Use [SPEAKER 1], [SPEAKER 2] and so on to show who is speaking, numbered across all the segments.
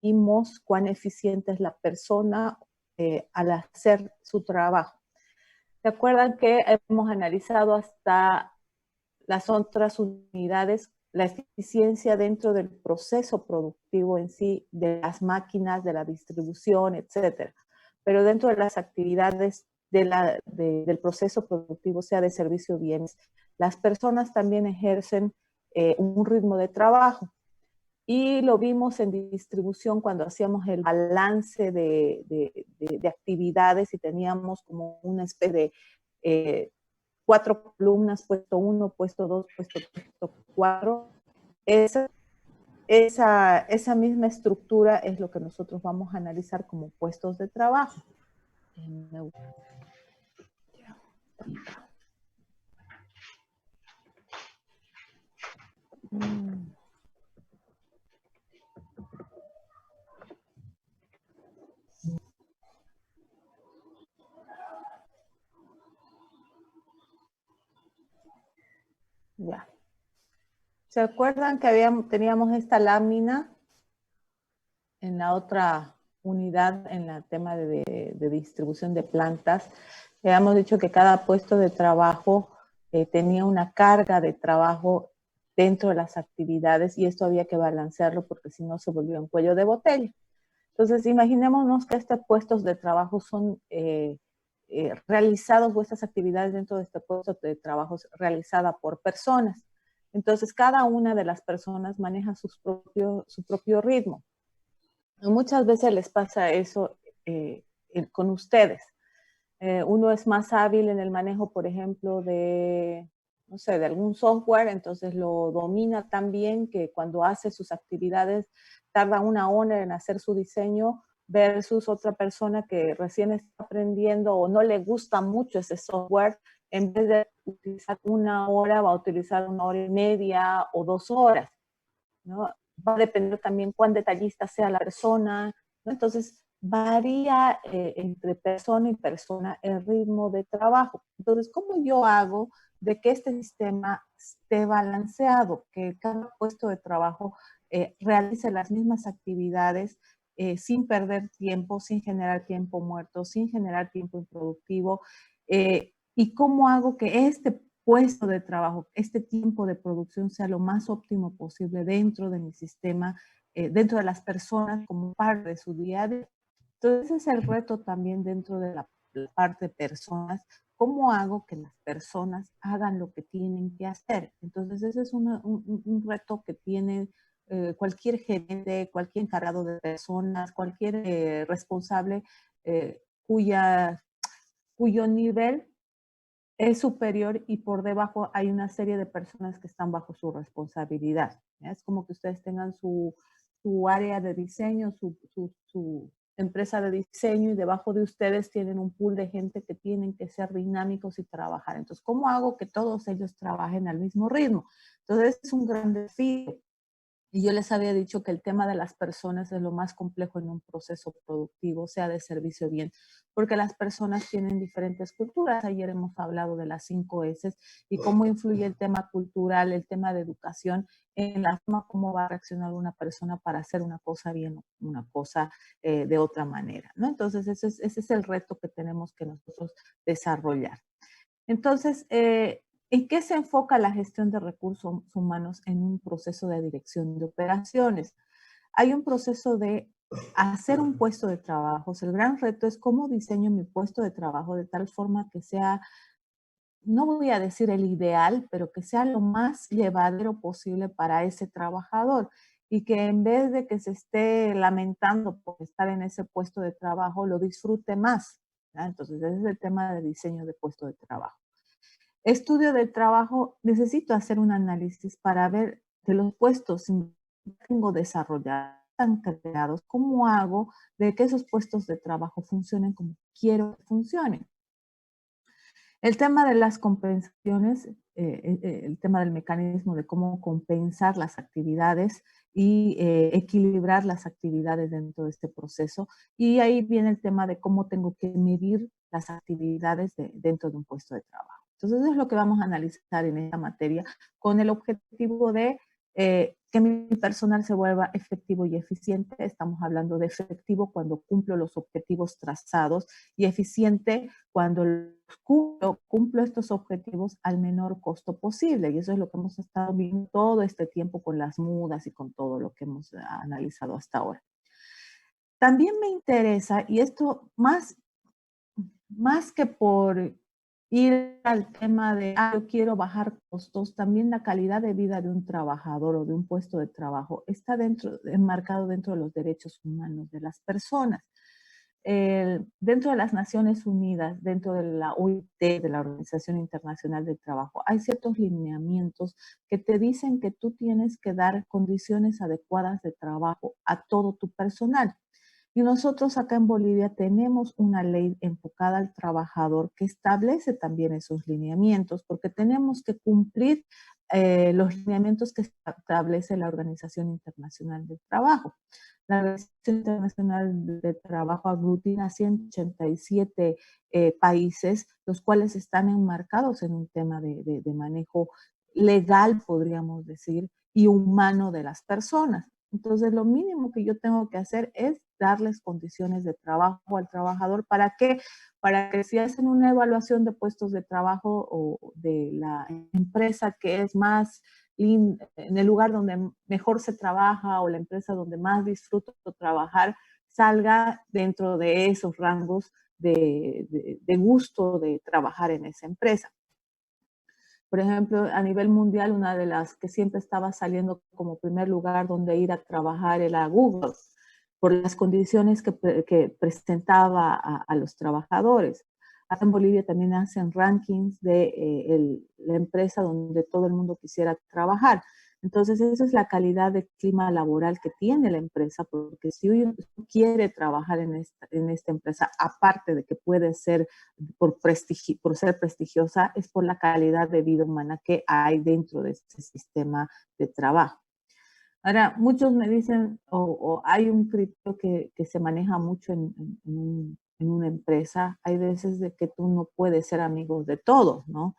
[SPEAKER 1] medimos cuán eficiente es la persona al hacer su trabajo. ¿Se acuerdan que hemos analizado hasta las otras unidades, la eficiencia dentro del proceso productivo en sí, de las máquinas, de la distribución, etcétera? Pero dentro de las actividades del proceso productivo, sea de servicio o bienes, las personas también ejercen un ritmo de trabajo. Y lo vimos en distribución cuando hacíamos el balance de actividades y teníamos como una especie de 4 columnas, puesto 1, puesto 2, puesto 4. Esa misma estructura es lo que nosotros vamos a analizar como puestos de trabajo. Ya. ¿Se acuerdan que teníamos esta lámina en la otra unidad, en el tema de distribución de plantas? Habíamos dicho que cada puesto de trabajo tenía una carga de trabajo dentro de las actividades y esto había que balancearlo porque si no se volvía un cuello de botella. Entonces, imaginémonos que estos puestos de trabajo son realizados, o estas actividades dentro de este puesto de trabajo realizada por personas. Entonces, cada una de las personas maneja su propio ritmo. Muchas veces les pasa eso con ustedes. Uno es más hábil en el manejo, por ejemplo, no sé, de algún software, entonces lo domina tan bien que cuando hace sus actividades tarda 1 hora en hacer su diseño versus otra persona que recién está aprendiendo o no le gusta mucho ese software, en vez de utilizar 1 hora, va a utilizar 1 hora y media o 2 horas, ¿no? Va a depender también cuán detallista sea la persona, ¿no? Entonces, varía entre persona y persona el ritmo de trabajo. Entonces, ¿cómo yo hago de que este sistema esté balanceado? Que cada puesto de trabajo realice las mismas actividades sin perder tiempo, sin generar tiempo muerto, sin generar tiempo improductivo. ¿Y cómo hago que este puesto de trabajo, este tiempo de producción sea lo más óptimo posible dentro de mi sistema, dentro de las personas como parte de su día a día? Entonces, ese es el reto también dentro de la parte de personas. ¿Cómo hago que las personas hagan lo que tienen que hacer? Entonces, ese es un reto que tiene cualquier gerente, cualquier encargado de personas, cualquier responsable cuyo nivel es superior y por debajo hay una serie de personas que están bajo su responsabilidad. ¿Ya? Es como que ustedes tengan su área de diseño, su empresa de diseño y debajo de ustedes tienen un pool de gente que tienen que ser dinámicos y trabajar. Entonces, ¿cómo hago que todos ellos trabajen al mismo ritmo? Entonces, es un gran desafío. Y yo les había dicho que el tema de las personas es lo más complejo en un proceso productivo, sea de servicio o bien, porque las personas tienen diferentes culturas. Ayer hemos hablado de las 5 S y cómo influye el tema cultural, el tema de educación, en la forma como va a reaccionar una persona para hacer una cosa bien o una cosa de otra manera, ¿no? Entonces, ese es el reto que tenemos que nosotros desarrollar. Entonces, ¿en qué se enfoca la gestión de recursos humanos en un proceso de dirección de operaciones? Hay un proceso de hacer un puesto de trabajo. El gran reto es cómo diseño mi puesto de trabajo de tal forma que sea, no voy a decir el ideal, pero que sea lo más llevadero posible para ese trabajador y que en vez de que se esté lamentando por estar en ese puesto de trabajo, lo disfrute más, ¿ya? Entonces, ese es el tema de diseño de puesto de trabajo. Estudio del trabajo, necesito hacer un análisis para ver de los puestos que tengo desarrollados, están creados, cómo hago de que esos puestos de trabajo funcionen como quiero que funcionen. El tema de las compensaciones, el tema del mecanismo de cómo compensar las actividades y equilibrar las actividades dentro de este proceso. Y ahí viene el tema de cómo tengo que medir las actividades dentro de un puesto de trabajo. Entonces, eso es lo que vamos a analizar en esta materia con el objetivo de que mi personal se vuelva efectivo y eficiente. Estamos hablando de efectivo cuando cumplo los objetivos trazados y eficiente cuando cumplo estos objetivos al menor costo posible. Y eso es lo que hemos estado viendo todo este tiempo con las mudas y con todo lo que hemos analizado hasta ahora. También me interesa, y esto más que por ir al tema de, yo quiero bajar costos, también la calidad de vida de un trabajador o de un puesto de trabajo está enmarcado dentro de los derechos humanos de las personas. Dentro de las Naciones Unidas, dentro de la OIT, de la Organización Internacional del Trabajo, hay ciertos lineamientos que te dicen que tú tienes que dar condiciones adecuadas de trabajo a todo tu personal. Y nosotros acá en Bolivia tenemos una ley enfocada al trabajador que establece también esos lineamientos, porque tenemos que cumplir los lineamientos que establece la Organización Internacional del Trabajo. La Organización Internacional del Trabajo aglutina 187 países, los cuales están enmarcados en un tema de manejo legal, podríamos decir, y humano de las personas. Entonces, lo mínimo que yo tengo que hacer es darles condiciones de trabajo al trabajador. ¿Para qué? Para que si hacen una evaluación de puestos de trabajo o de la empresa que es más en el lugar donde mejor se trabaja o la empresa donde más disfruto trabajar, salga dentro de esos rangos de gusto de trabajar en esa empresa. Por ejemplo, a nivel mundial, una de las que siempre estaba saliendo como primer lugar donde ir a trabajar era Google, por las condiciones que presentaba a los trabajadores. Acá en Bolivia también hacen rankings de la empresa donde todo el mundo quisiera trabajar. Entonces, esa es la calidad de clima laboral que tiene la empresa, porque si uno quiere trabajar en esta empresa, aparte de que puede ser por ser prestigiosa, es por la calidad de vida humana que hay dentro de este sistema de trabajo. Ahora, muchos me dicen, o hay un criterio que se maneja mucho en una empresa, hay veces de que tú no puedes ser amigo de todos, ¿no?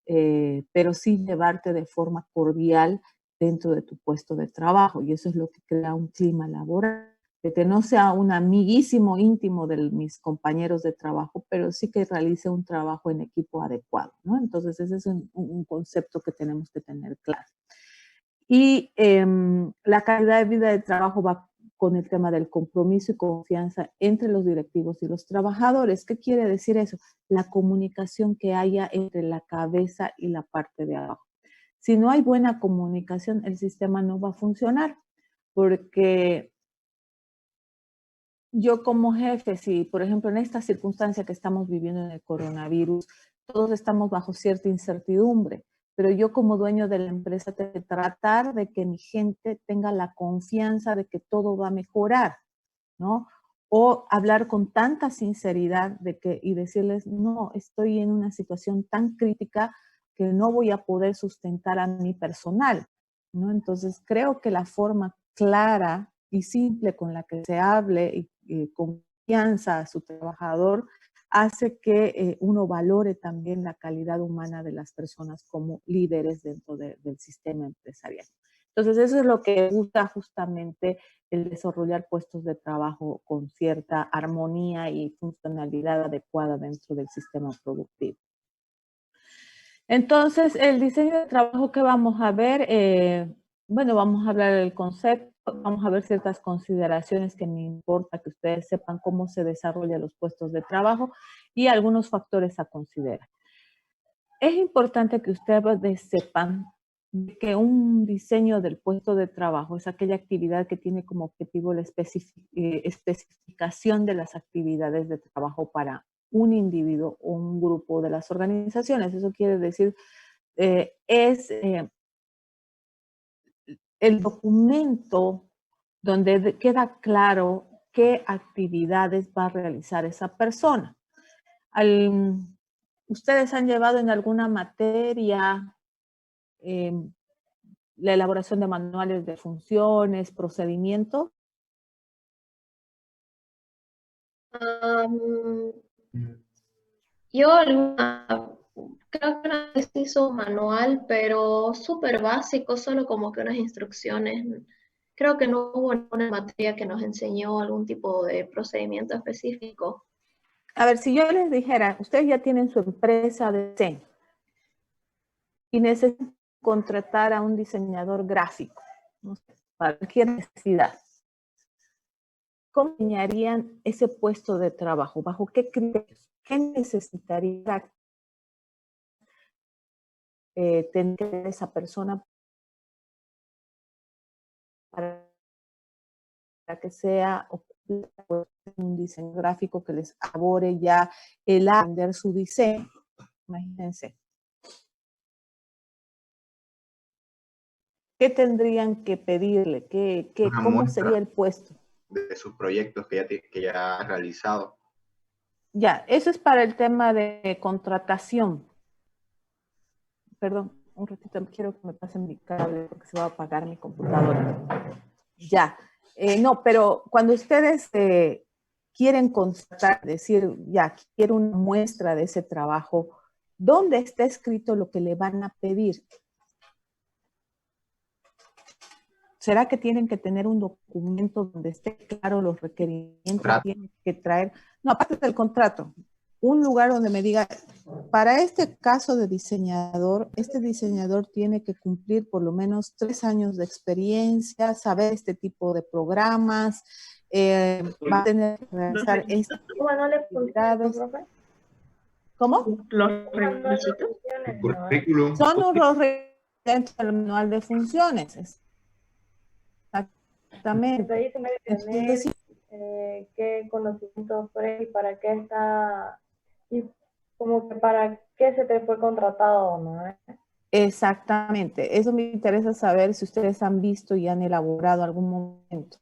[SPEAKER 1] Pero sí llevarte de forma cordial dentro de tu puesto de trabajo, y eso es lo que crea un clima laboral, de que no sea un amiguísimo íntimo de mis compañeros de trabajo, pero sí que realice un trabajo en equipo adecuado, ¿no? Entonces, ese es un concepto que tenemos que tener claro. Y la calidad de vida de trabajo va con el tema del compromiso y confianza entre los directivos y los trabajadores. ¿Qué quiere decir eso? La comunicación que haya entre la cabeza y la parte de abajo. Si no hay buena comunicación, el sistema no va a funcionar, porque yo como jefe, si por ejemplo en esta circunstancia que estamos viviendo en el coronavirus, todos estamos bajo cierta incertidumbre, pero yo como dueño de la empresa tengo que tratar de que mi gente tenga la confianza de que todo va a mejorar, ¿no? O hablar con tanta sinceridad y decirles, no, estoy en una situación tan crítica que no voy a poder sustentar a mi personal, ¿no? Entonces creo que la forma clara y simple con la que se hable y confianza a su trabajador hace que uno valore también la calidad humana de las personas como líderes dentro del sistema empresarial. Entonces, eso es lo que busca justamente el desarrollar puestos de trabajo con cierta armonía y funcionalidad adecuada dentro del sistema productivo. Entonces, el diseño de trabajo que vamos a ver, bueno, vamos a hablar del concepto, vamos a ver ciertas consideraciones que me importa que ustedes sepan cómo se desarrollan los puestos de trabajo y algunos factores a considerar. Es importante que ustedes sepan que un diseño del puesto de trabajo es aquella actividad que tiene como objetivo la especificación de las actividades de trabajo para un individuo o un grupo de las organizaciones. Eso quiere decir, es el documento donde queda claro qué actividades va a realizar esa persona. ¿Ustedes han llevado en alguna materia la elaboración de manuales de funciones, procedimientos?
[SPEAKER 2] Am, yo Creo que una vez hizo un manual, pero súper básico, solo como que unas instrucciones. Creo que no hubo una materia que nos enseñó algún tipo de procedimiento específico.
[SPEAKER 1] A ver, si yo les dijera, ustedes ya tienen su empresa de diseño y necesitan contratar a un diseñador gráfico, no sé, para cualquier necesidad, ¿cómo diseñarían ese puesto de trabajo? ¿Bajo qué criterios? ¿Qué necesitaría tener esa persona para que sea un diseño gráfico que les abore ya el aprender su diseño? Imagínense. ¿Qué tendrían que pedirle?
[SPEAKER 3] Una
[SPEAKER 1] ¿Cómo sería
[SPEAKER 3] muestra
[SPEAKER 1] el puesto?
[SPEAKER 3] de sus proyectos que ya ha realizado.
[SPEAKER 1] Ya, eso es para el tema de contratación. Perdón, un ratito, quiero que me pasen mi cable porque se va a apagar mi computadora. Ya, no, pero cuando ustedes quieren contratar, decir, ya, quiero una muestra de ese trabajo, ¿dónde está escrito lo que le van a pedir? ¿Será que tienen que tener un documento donde esté claro los requerimientos que tienen que traer? No, aparte del contrato, un lugar donde me diga, para este caso de diseñador, este diseñador tiene que cumplir por lo menos 3 años de experiencia, saber este tipo de programas, va a tener que realizar estas actividades. ¿Cómo?
[SPEAKER 2] Los requisitos.
[SPEAKER 3] El currículum.
[SPEAKER 1] Son los requisitos del manual de funciones. Exactamente.
[SPEAKER 4] Ahí se me debe tener qué conocimientos fue y para qué está, y como que para qué se te fue contratado, ¿no?
[SPEAKER 1] Exactamente. Eso me interesa saber si ustedes han visto y han elaborado algún momento.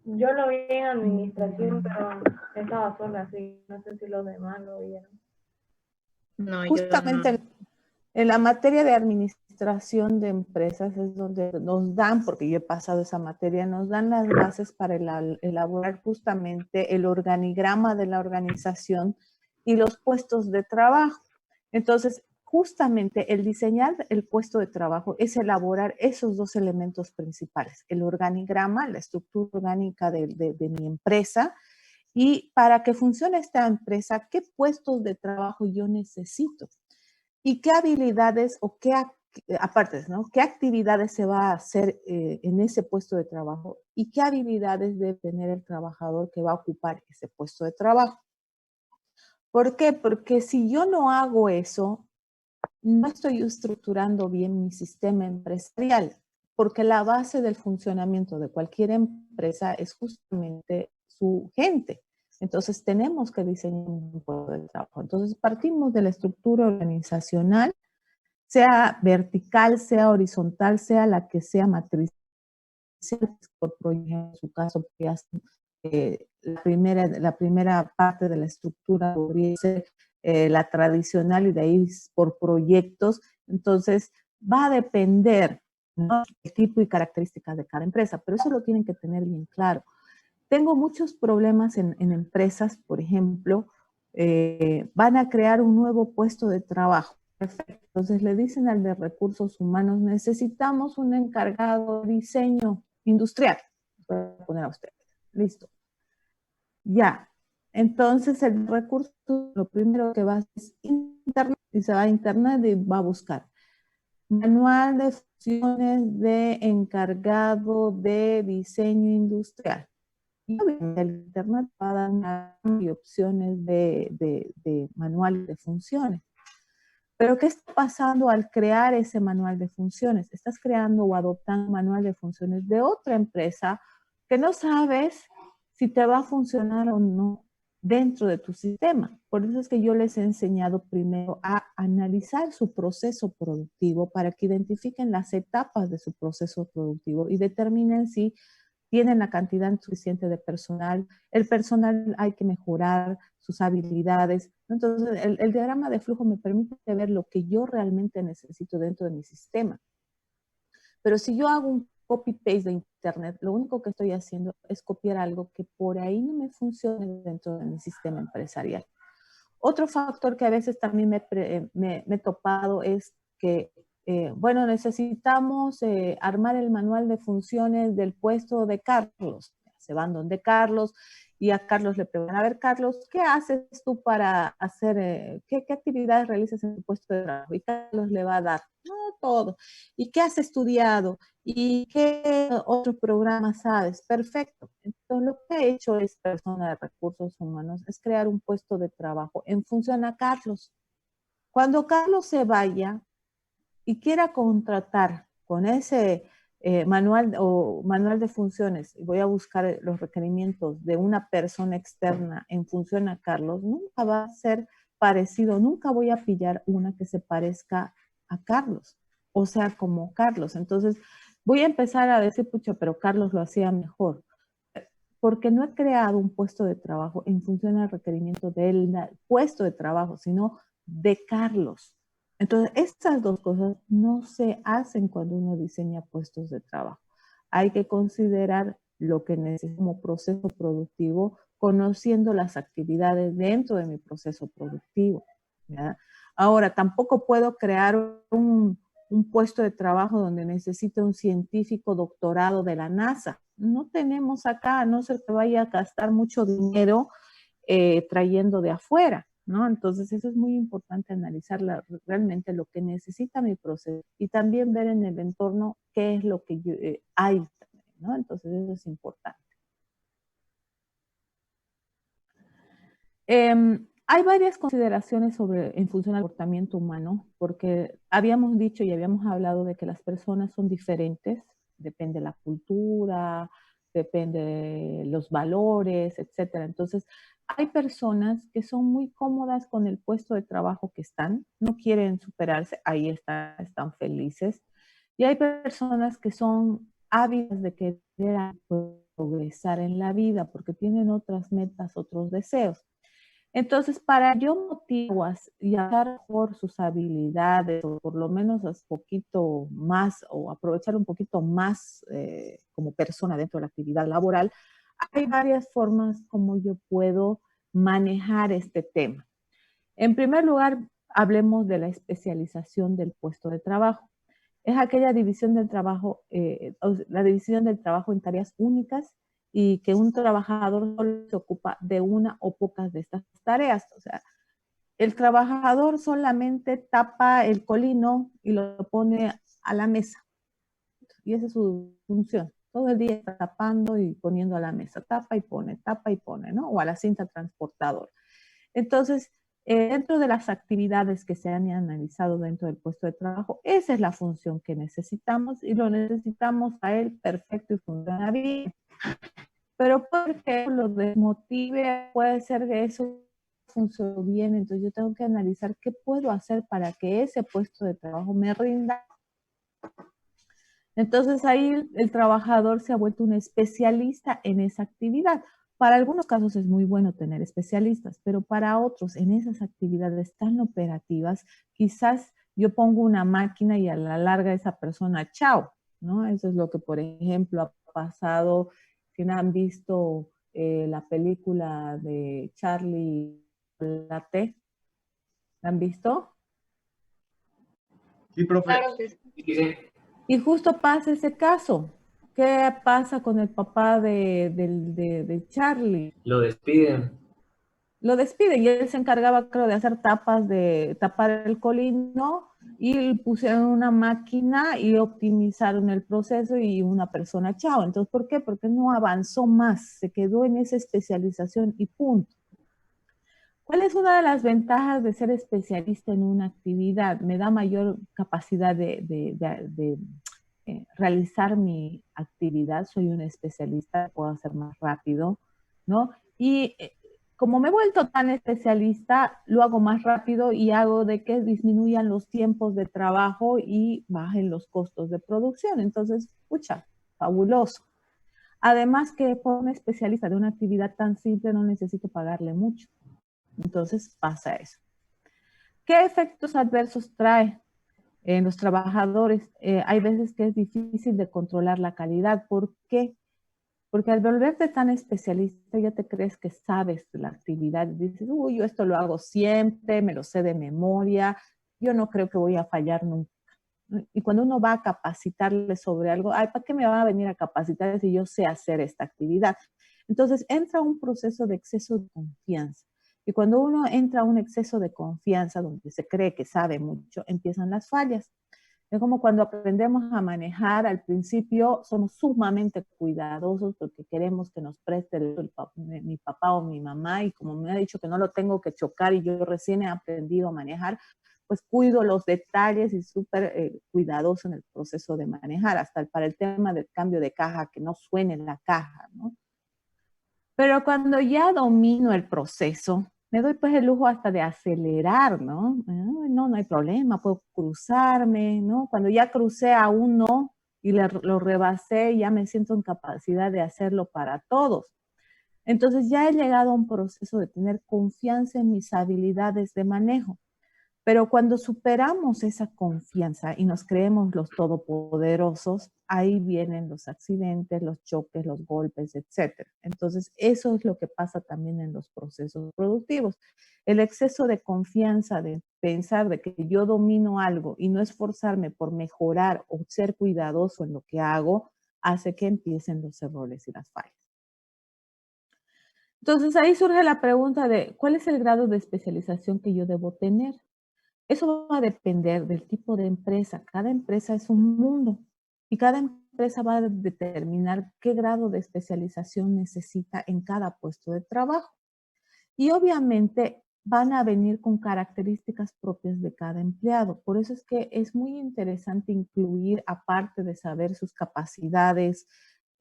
[SPEAKER 4] Yo lo vi en administración, pero estaba sola, así no sé si los demás lo vieron.
[SPEAKER 2] No,
[SPEAKER 1] Justamente
[SPEAKER 2] yo no.
[SPEAKER 1] en la materia de administración de empresas es donde nos dan, porque yo he pasado esa materia, nos dan las bases para elaborar justamente el organigrama de la organización y los puestos de trabajo. Entonces, justamente el diseñar el puesto de trabajo es elaborar esos dos elementos principales, el organigrama, la estructura orgánica de mi empresa, y para que funcione esta empresa, ¿qué puestos de trabajo yo necesito? ¿Y qué habilidades o aparte, ¿no? ¿Qué actividades se va a hacer en ese puesto de trabajo? ¿Y qué habilidades debe tener el trabajador que va a ocupar ese puesto de trabajo? ¿Por qué? Porque si yo no hago eso, no estoy estructurando bien mi sistema empresarial, porque la base del funcionamiento de cualquier empresa es justamente su gente. Entonces, tenemos que diseñar un puesto de trabajo. Entonces, partimos de la estructura organizacional, sea vertical, sea horizontal, sea la que sea matriz, por proyecto, en su caso, la primera parte de la estructura podría ser la tradicional y de ahí por proyectos. Entonces, va a depender, ¿no?, el tipo y características de cada empresa, pero eso lo tienen que tener bien claro. Tengo muchos problemas en empresas, por ejemplo, van a crear un nuevo puesto de trabajo. Perfecto. Entonces le dicen al de recursos humanos, necesitamos un encargado de diseño industrial. Voy a poner a ustedes. Listo. Ya. Entonces el recurso, lo primero que va a hacer es internet, y se va a internet y va a buscar manual de funciones de encargado de diseño industrial. Y obviamente el internet va a dar una opciones de manual de funciones. Pero ¿qué está pasando al crear ese manual de funciones? Estás creando o adoptando un manual de funciones de otra empresa que no sabes si te va a funcionar o no dentro de tu sistema. Por eso es que yo les he enseñado primero a analizar su proceso productivo para que identifiquen las etapas de su proceso productivo y determinen si tienen la cantidad suficiente de personal, el personal hay que mejorar sus habilidades. Entonces, el diagrama de flujo me permite ver lo que yo realmente necesito dentro de mi sistema. Pero si yo hago un copy-paste de internet, lo único que estoy haciendo es copiar algo que por ahí no me funcione dentro de mi sistema empresarial. Otro factor que a veces también me he topado es que, bueno, necesitamos armar el manual de funciones del puesto de Carlos. Se van donde Carlos y a Carlos le preguntan, a ver, Carlos, ¿qué haces tú para hacer, qué actividades realizas en tu puesto de trabajo? Y Carlos le va a dar, no, todo. ¿Y qué has estudiado? ¿Y qué otro programa sabes? Perfecto. Entonces, lo que he hecho es, persona de recursos humanos, es crear un puesto de trabajo en función a Carlos. Cuando Carlos se vaya y quiera contratar con ese manual de funciones, voy a buscar los requerimientos de una persona externa en función a Carlos, nunca va a ser parecido, nunca voy a pillar una que se parezca a Carlos, o sea, como Carlos. Entonces, voy a empezar a decir, pucha, pero Carlos lo hacía mejor, porque no he creado un puesto de trabajo en función al requerimiento del puesto de trabajo, sino de Carlos. Entonces, estas dos cosas no se hacen cuando uno diseña puestos de trabajo. Hay que considerar lo que necesito como proceso productivo, conociendo las actividades dentro de mi proceso productivo, ¿verdad? Ahora, tampoco puedo crear un puesto de trabajo donde necesite un científico doctorado de la NASA. No tenemos acá, a no ser que vaya a gastar mucho dinero trayendo de afuera, ¿no? Entonces eso es muy importante analizar realmente lo que necesita mi proceso y también ver en el entorno qué es lo que hay, ¿no? Entonces eso es importante. Hay varias consideraciones en función al comportamiento humano, porque habíamos dicho y habíamos hablado de que las personas son diferentes, depende de la cultura, depende de los valores, etcétera. Entonces, hay personas que son muy cómodas con el puesto de trabajo que están, no quieren superarse, ahí están felices. Y hay personas que son ávidas de querer progresar en la vida porque tienen otras metas, otros deseos. Entonces, para yo motivar y usar por sus habilidades, o por lo menos un poquito más, o aprovechar un poquito más como persona dentro de la actividad laboral, hay varias formas como yo puedo manejar este tema. En primer lugar, hablemos de la especialización del puesto de trabajo. Es aquella división del trabajo, la división del trabajo en tareas únicas y que un trabajador solo se ocupa de una o pocas de estas tareas. O sea, el trabajador solamente tapa el colino y lo pone a la mesa. Y esa es su función. Todo el día está tapando y poniendo a la mesa. Tapa y pone, ¿no? O a la cinta transportadora. Entonces, dentro de las actividades que se han analizado dentro del puesto de trabajo, esa es la función que necesitamos y lo necesitamos a él perfecto y funciona bien. Pero porque lo desmotive, puede ser que eso funcione bien, entonces yo tengo que analizar qué puedo hacer para que ese puesto de trabajo me rinda. Entonces ahí el trabajador se ha vuelto un especialista en esa actividad. Para algunos casos es muy bueno tener especialistas, pero para otros en esas actividades tan operativas, quizás yo pongo una máquina y a la larga esa persona, chao, ¿no? Eso es lo que, por ejemplo, ha pasado, si no han visto la película de Charlie Chocolate, ¿la han visto?
[SPEAKER 3] Sí, profe.
[SPEAKER 2] Claro que sí.
[SPEAKER 1] Y justo pasa ese caso. ¿Qué pasa con el papá de Charlie?
[SPEAKER 5] Lo despiden.
[SPEAKER 1] Lo despiden y él se encargaba, creo, de hacer tapas, de tapar el colino y pusieron una máquina y optimizaron el proceso y una persona, chao. Entonces, ¿por qué? Porque no avanzó más, se quedó en esa especialización y punto. ¿Cuál es una de las ventajas de ser especialista en una actividad? Me da mayor capacidad de realizar mi actividad, soy un especialista, puedo hacer más rápido, ¿no? Y como me he vuelto tan especialista, lo hago más rápido y hago de que disminuyan los tiempos de trabajo y bajen los costos de producción. Entonces, pucha, fabuloso. Además que por un especialista de una actividad tan simple no necesito pagarle mucho. Entonces pasa eso. ¿Qué efectos adversos trae en los trabajadores? Hay veces que es difícil de controlar la calidad. ¿Por qué? Porque al volverte tan especialista ya te crees que sabes de la actividad. Dices, uy, yo esto lo hago siempre, me lo sé de memoria, yo no creo que voy a fallar nunca. Y cuando uno va a capacitarle sobre algo, ay, ¿para qué me va a venir a capacitar si yo sé hacer esta actividad? Entonces entra un proceso de exceso de confianza. Y cuando uno entra a un exceso de confianza, donde se cree que sabe mucho, empiezan las fallas. Es como cuando aprendemos a manejar, al principio somos sumamente cuidadosos porque queremos que nos preste mi papá o mi mamá, y como me ha dicho que no lo tengo que chocar y yo recién he aprendido a manejar, pues cuido los detalles y súper cuidadoso en el proceso de manejar, hasta para el tema del cambio de caja, que no suene en la caja, ¿no? Pero cuando ya domino el proceso, me doy pues el lujo hasta de acelerar, ¿no? No hay problema, puedo cruzarme, ¿no? Cuando ya crucé a uno y lo rebasé, ya me siento en capacidad de hacerlo para todos. Entonces ya he llegado a un proceso de tener confianza en mis habilidades de manejo. Pero cuando superamos esa confianza y nos creemos los todopoderosos, ahí vienen los accidentes, los choques, los golpes, etc. Entonces, eso es lo que pasa también en los procesos productivos. El exceso de confianza, de pensar de que yo domino algo y no esforzarme por mejorar o ser cuidadoso en lo que hago, hace que empiecen los errores y las fallas. Entonces, ahí surge la pregunta de, ¿cuál es el grado de especialización que yo debo tener? Eso va a depender del tipo de empresa. Cada empresa es un mundo y cada empresa va a determinar qué grado de especialización necesita en cada puesto de trabajo. Y obviamente van a venir con características propias de cada empleado. Por eso es que es muy interesante incluir, aparte de saber sus capacidades,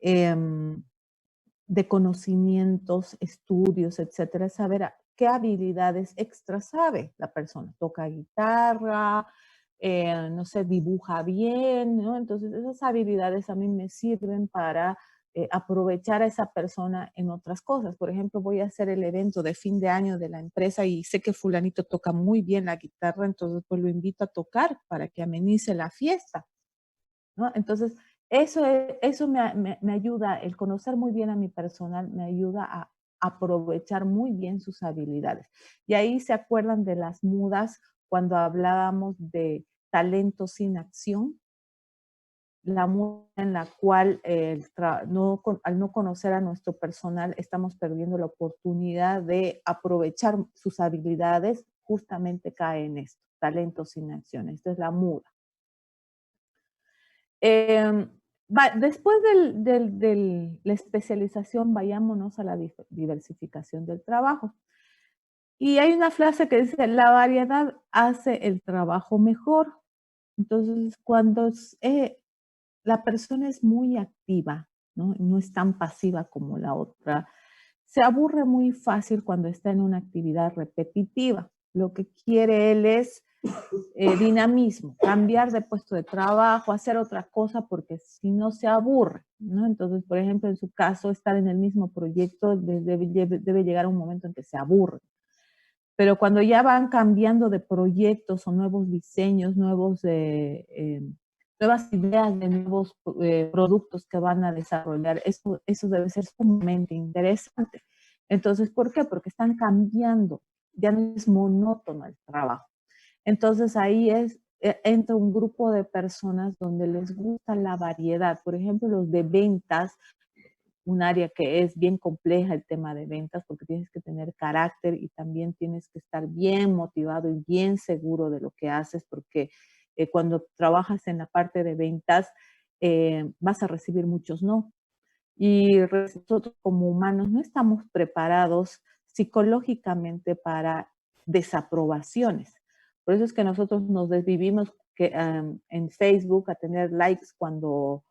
[SPEAKER 1] de conocimientos, estudios, etcétera, saber qué habilidades extra sabe la persona. Toca guitarra, no sé, dibuja bien, ¿no? Entonces esas habilidades a mí me sirven para aprovechar a esa persona en otras cosas. Por ejemplo, voy a hacer el evento de fin de año de la empresa y sé que fulanito toca muy bien la guitarra, entonces pues lo invito a tocar para que amenice la fiesta, ¿no? Entonces, eso me ayuda, el conocer muy bien a mi personal, me ayuda a aprovechar muy bien sus habilidades. Y ahí se acuerdan de las mudas cuando hablábamos de talento sin acción, la muda en la cual al no conocer a nuestro personal estamos perdiendo la oportunidad de aprovechar sus habilidades, justamente cae en esto, talento sin acción. Esto es la muda. Después de la especialización, vayámonos a la diversificación del trabajo. Y hay una frase que dice, la variedad hace el trabajo mejor. Entonces, cuando la persona es muy activa, ¿no? No es tan pasiva como la otra, se aburre muy fácil cuando está en una actividad repetitiva. Lo que quiere él es dinamismo, cambiar de puesto de trabajo, hacer otra cosa, porque si no se aburre, ¿no? Entonces, por ejemplo, en su caso, estar en el mismo proyecto debe llegar a un momento en que se aburre. Pero cuando ya van cambiando de proyectos o nuevos diseños, nuevas ideas de nuevos productos que van a desarrollar, eso debe ser sumamente interesante. Entonces, ¿por qué? Porque están cambiando, ya no es monótono el trabajo. Entonces ahí entra un grupo de personas donde les gusta la variedad. Por ejemplo, los de ventas, un área que es bien compleja el tema de ventas porque tienes que tener carácter y también tienes que estar bien motivado y bien seguro de lo que haces porque cuando trabajas en la parte de ventas vas a recibir muchos no. Y nosotros como humanos no estamos preparados psicológicamente para desaprobaciones. Por eso es que nosotros nos desvivimos en Facebook a tener likes cuando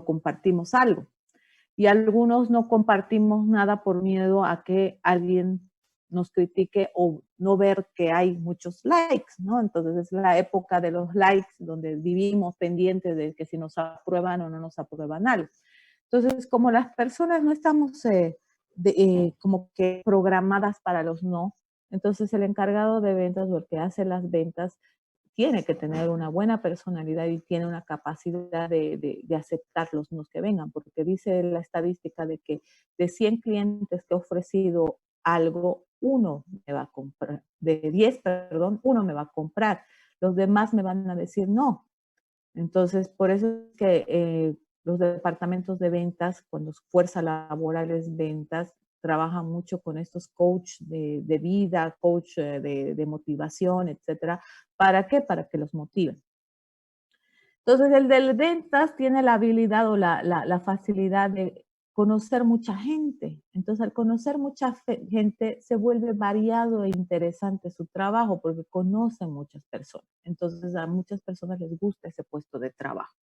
[SPEAKER 1] compartimos algo. Y algunos no compartimos nada por miedo a que alguien nos critique o no ver que hay muchos likes, ¿no? Entonces es la época de los likes donde vivimos pendientes de que si nos aprueban o no nos aprueban algo. Entonces, como las personas no estamos como que programadas para los no, entonces el encargado de ventas o el que hace las ventas tiene que tener una buena personalidad y tiene una capacidad de aceptar los nos que vengan, porque dice la estadística de que de 100 clientes que he ofrecido algo, uno me va a comprar, de 10, perdón, uno me va a comprar, los demás me van a decir no. Entonces, por eso es que los departamentos de ventas, cuando su fuerza laboral es ventas, trabajan mucho con estos coach de vida, coach de motivación, etcétera. ¿Para qué? Para que los motiven. Entonces, el de ventas tiene la habilidad o la facilidad de conocer mucha gente. Entonces, al conocer mucha gente, se vuelve variado e interesante su trabajo porque conoce muchas personas. Entonces, a muchas personas les gusta ese puesto de trabajo.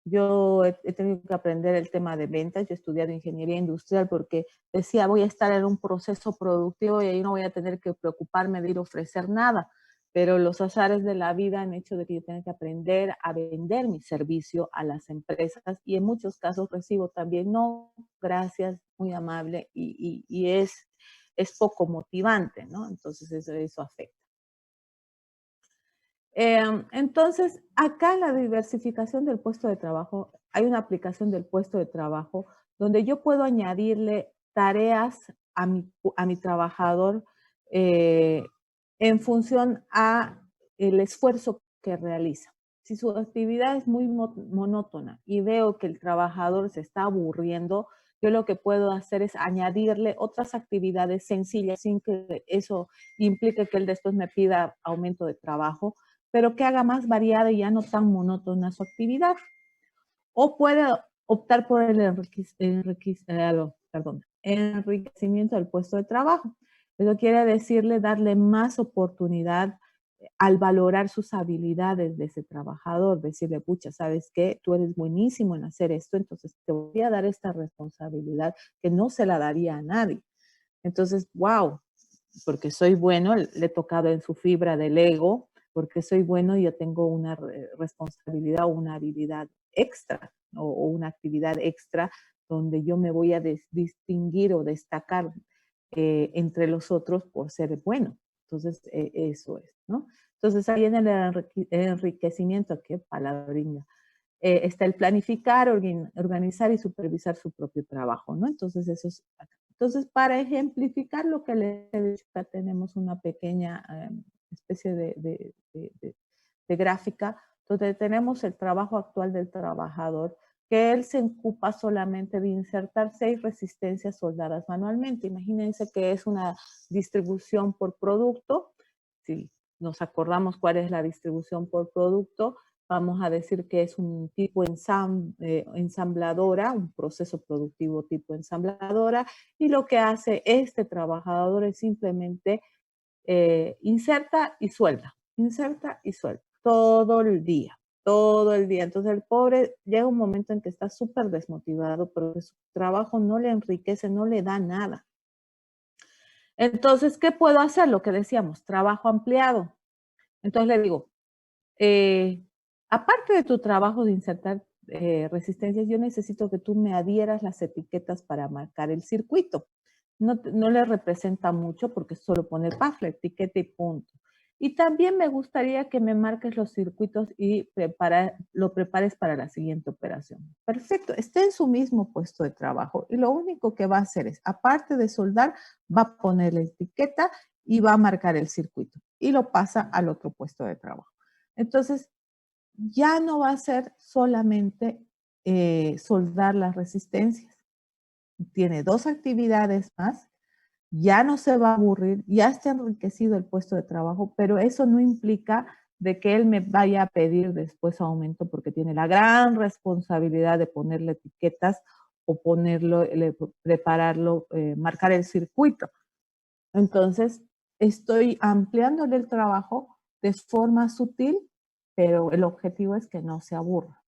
[SPEAKER 1] Yo he tenido que aprender el tema de ventas. Yo he estudiado ingeniería industrial porque decía, voy a estar en un proceso productivo y ahí no voy a tener que preocuparme de ir a ofrecer nada. Pero los azares de la vida han hecho de que yo tenga que aprender a vender mi servicio a las empresas y en muchos casos recibo también, no, gracias, muy amable, y es poco motivante, ¿no? Entonces eso afecta. Entonces, acá la diversificación del puesto de trabajo, hay una aplicación del puesto de trabajo donde yo puedo añadirle tareas a mi trabajador en función a el esfuerzo que realiza. Si su actividad es muy monótona y veo que el trabajador se está aburriendo, yo lo que puedo hacer es añadirle otras actividades sencillas sin que eso implique que él después me pida aumento de trabajo, pero que haga más variada y ya no tan monótona su actividad. O puede optar por el enriquecimiento del puesto de trabajo. Eso quiere decirle darle más oportunidad al valorar sus habilidades de ese trabajador, decirle, pucha, ¿sabes qué? Tú eres buenísimo en hacer esto, entonces te voy a dar esta responsabilidad que no se la daría a nadie. Entonces, wow, porque soy bueno, le he tocado en su fibra del ego, porque soy bueno y yo tengo una responsabilidad o una habilidad extra o una actividad extra donde yo me voy a distinguir o destacar entre los otros por ser bueno. Entonces, eso es, ¿no? Entonces, ahí en el enriquecimiento, qué palabrinha, está el planificar, organizar y supervisar su propio trabajo, ¿no? Entonces, eso es. Entonces, para ejemplificar lo que les he dicho, acá tenemos una pequeña especie de gráfica donde tenemos el trabajo actual del trabajador, que él se ocupa solamente de insertar 6 resistencias soldadas manualmente. Imagínense que es una distribución por producto. Si nos acordamos cuál es la distribución por producto, vamos a decir que es un tipo ensambladora, un proceso productivo tipo ensambladora, y lo que hace este trabajador es simplemente inserta y suelda, todo el día, todo el día. Entonces el pobre llega un momento en que está súper desmotivado porque su trabajo no le enriquece, no le da nada. Entonces, ¿qué puedo hacer? Lo que decíamos, trabajo ampliado. Entonces le digo, aparte de tu trabajo de insertar resistencias, yo necesito que tú me adhieras las etiquetas para marcar el circuito. No le representa mucho porque es solo poner la etiqueta y punto. Y también me gustaría que me marques los circuitos y lo prepares para la siguiente operación. Perfecto, está en su mismo puesto de trabajo y lo único que va a hacer es, aparte de soldar, va a poner la etiqueta y va a marcar el circuito y lo pasa al otro puesto de trabajo. Entonces, ya no va a ser solamente soldar las resistencias. Tiene 2 actividades más, ya no se va a aburrir, ya está enriquecido el puesto de trabajo, pero eso no implica de que él me vaya a pedir después aumento porque tiene la gran responsabilidad de ponerle etiquetas o ponerlo, prepararlo, marcar el circuito. Entonces, estoy ampliándole el trabajo de forma sutil, pero el objetivo es que no se aburra.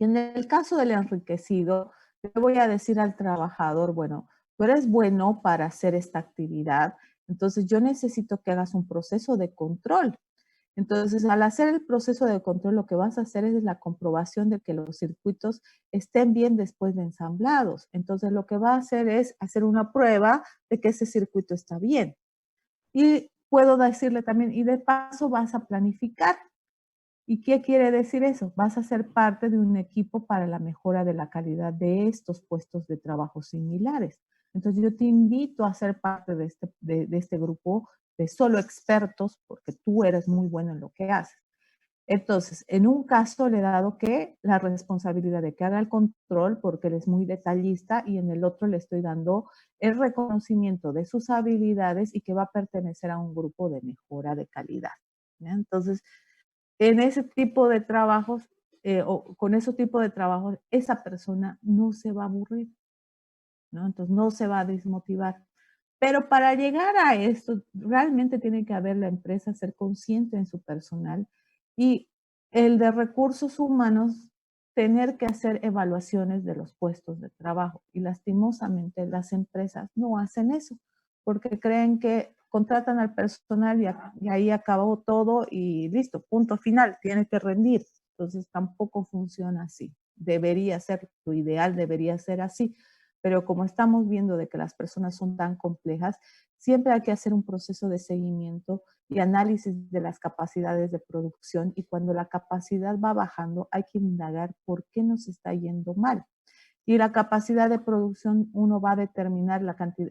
[SPEAKER 1] Y en el caso del enriquecido, le voy a decir al trabajador, bueno, tú eres bueno para hacer esta actividad, entonces yo necesito que hagas un proceso de control. Entonces, al hacer el proceso de control, lo que vas a hacer es la comprobación de que los circuitos estén bien después de ensamblados. Entonces, lo que va a hacer es hacer una prueba de que ese circuito está bien. Y puedo decirle también, y de paso vas a planificar. ¿Y qué quiere decir eso? Vas a ser parte de un equipo para la mejora de la calidad de estos puestos de trabajo similares. Entonces yo te invito a ser parte de este grupo de solo expertos porque tú eres muy bueno en lo que haces. Entonces, en un caso le he dado que la responsabilidad de que haga el control porque él es muy detallista y en el otro le estoy dando el reconocimiento de sus habilidades y que va a pertenecer a un grupo de mejora de calidad. ¿Ya? Entonces, en ese tipo de trabajos o con ese tipo de trabajos, esa persona no se va a aburrir, ¿no? Entonces, no se va a desmotivar. Pero para llegar a esto, realmente tiene que haber la empresa ser consciente en su personal y el de recursos humanos tener que hacer evaluaciones de los puestos de trabajo. Y lastimosamente las empresas no hacen eso porque creen que contratan al personal y ahí acabó todo y listo, punto final, tiene que rendir. Entonces tampoco funciona así. Debería ser, lo ideal debería ser así. Pero como estamos viendo de que las personas son tan complejas, siempre hay que hacer un proceso de seguimiento y análisis de las capacidades de producción y cuando la capacidad va bajando hay que indagar por qué nos está yendo mal. Y la capacidad de producción uno va a determinar la cantidad,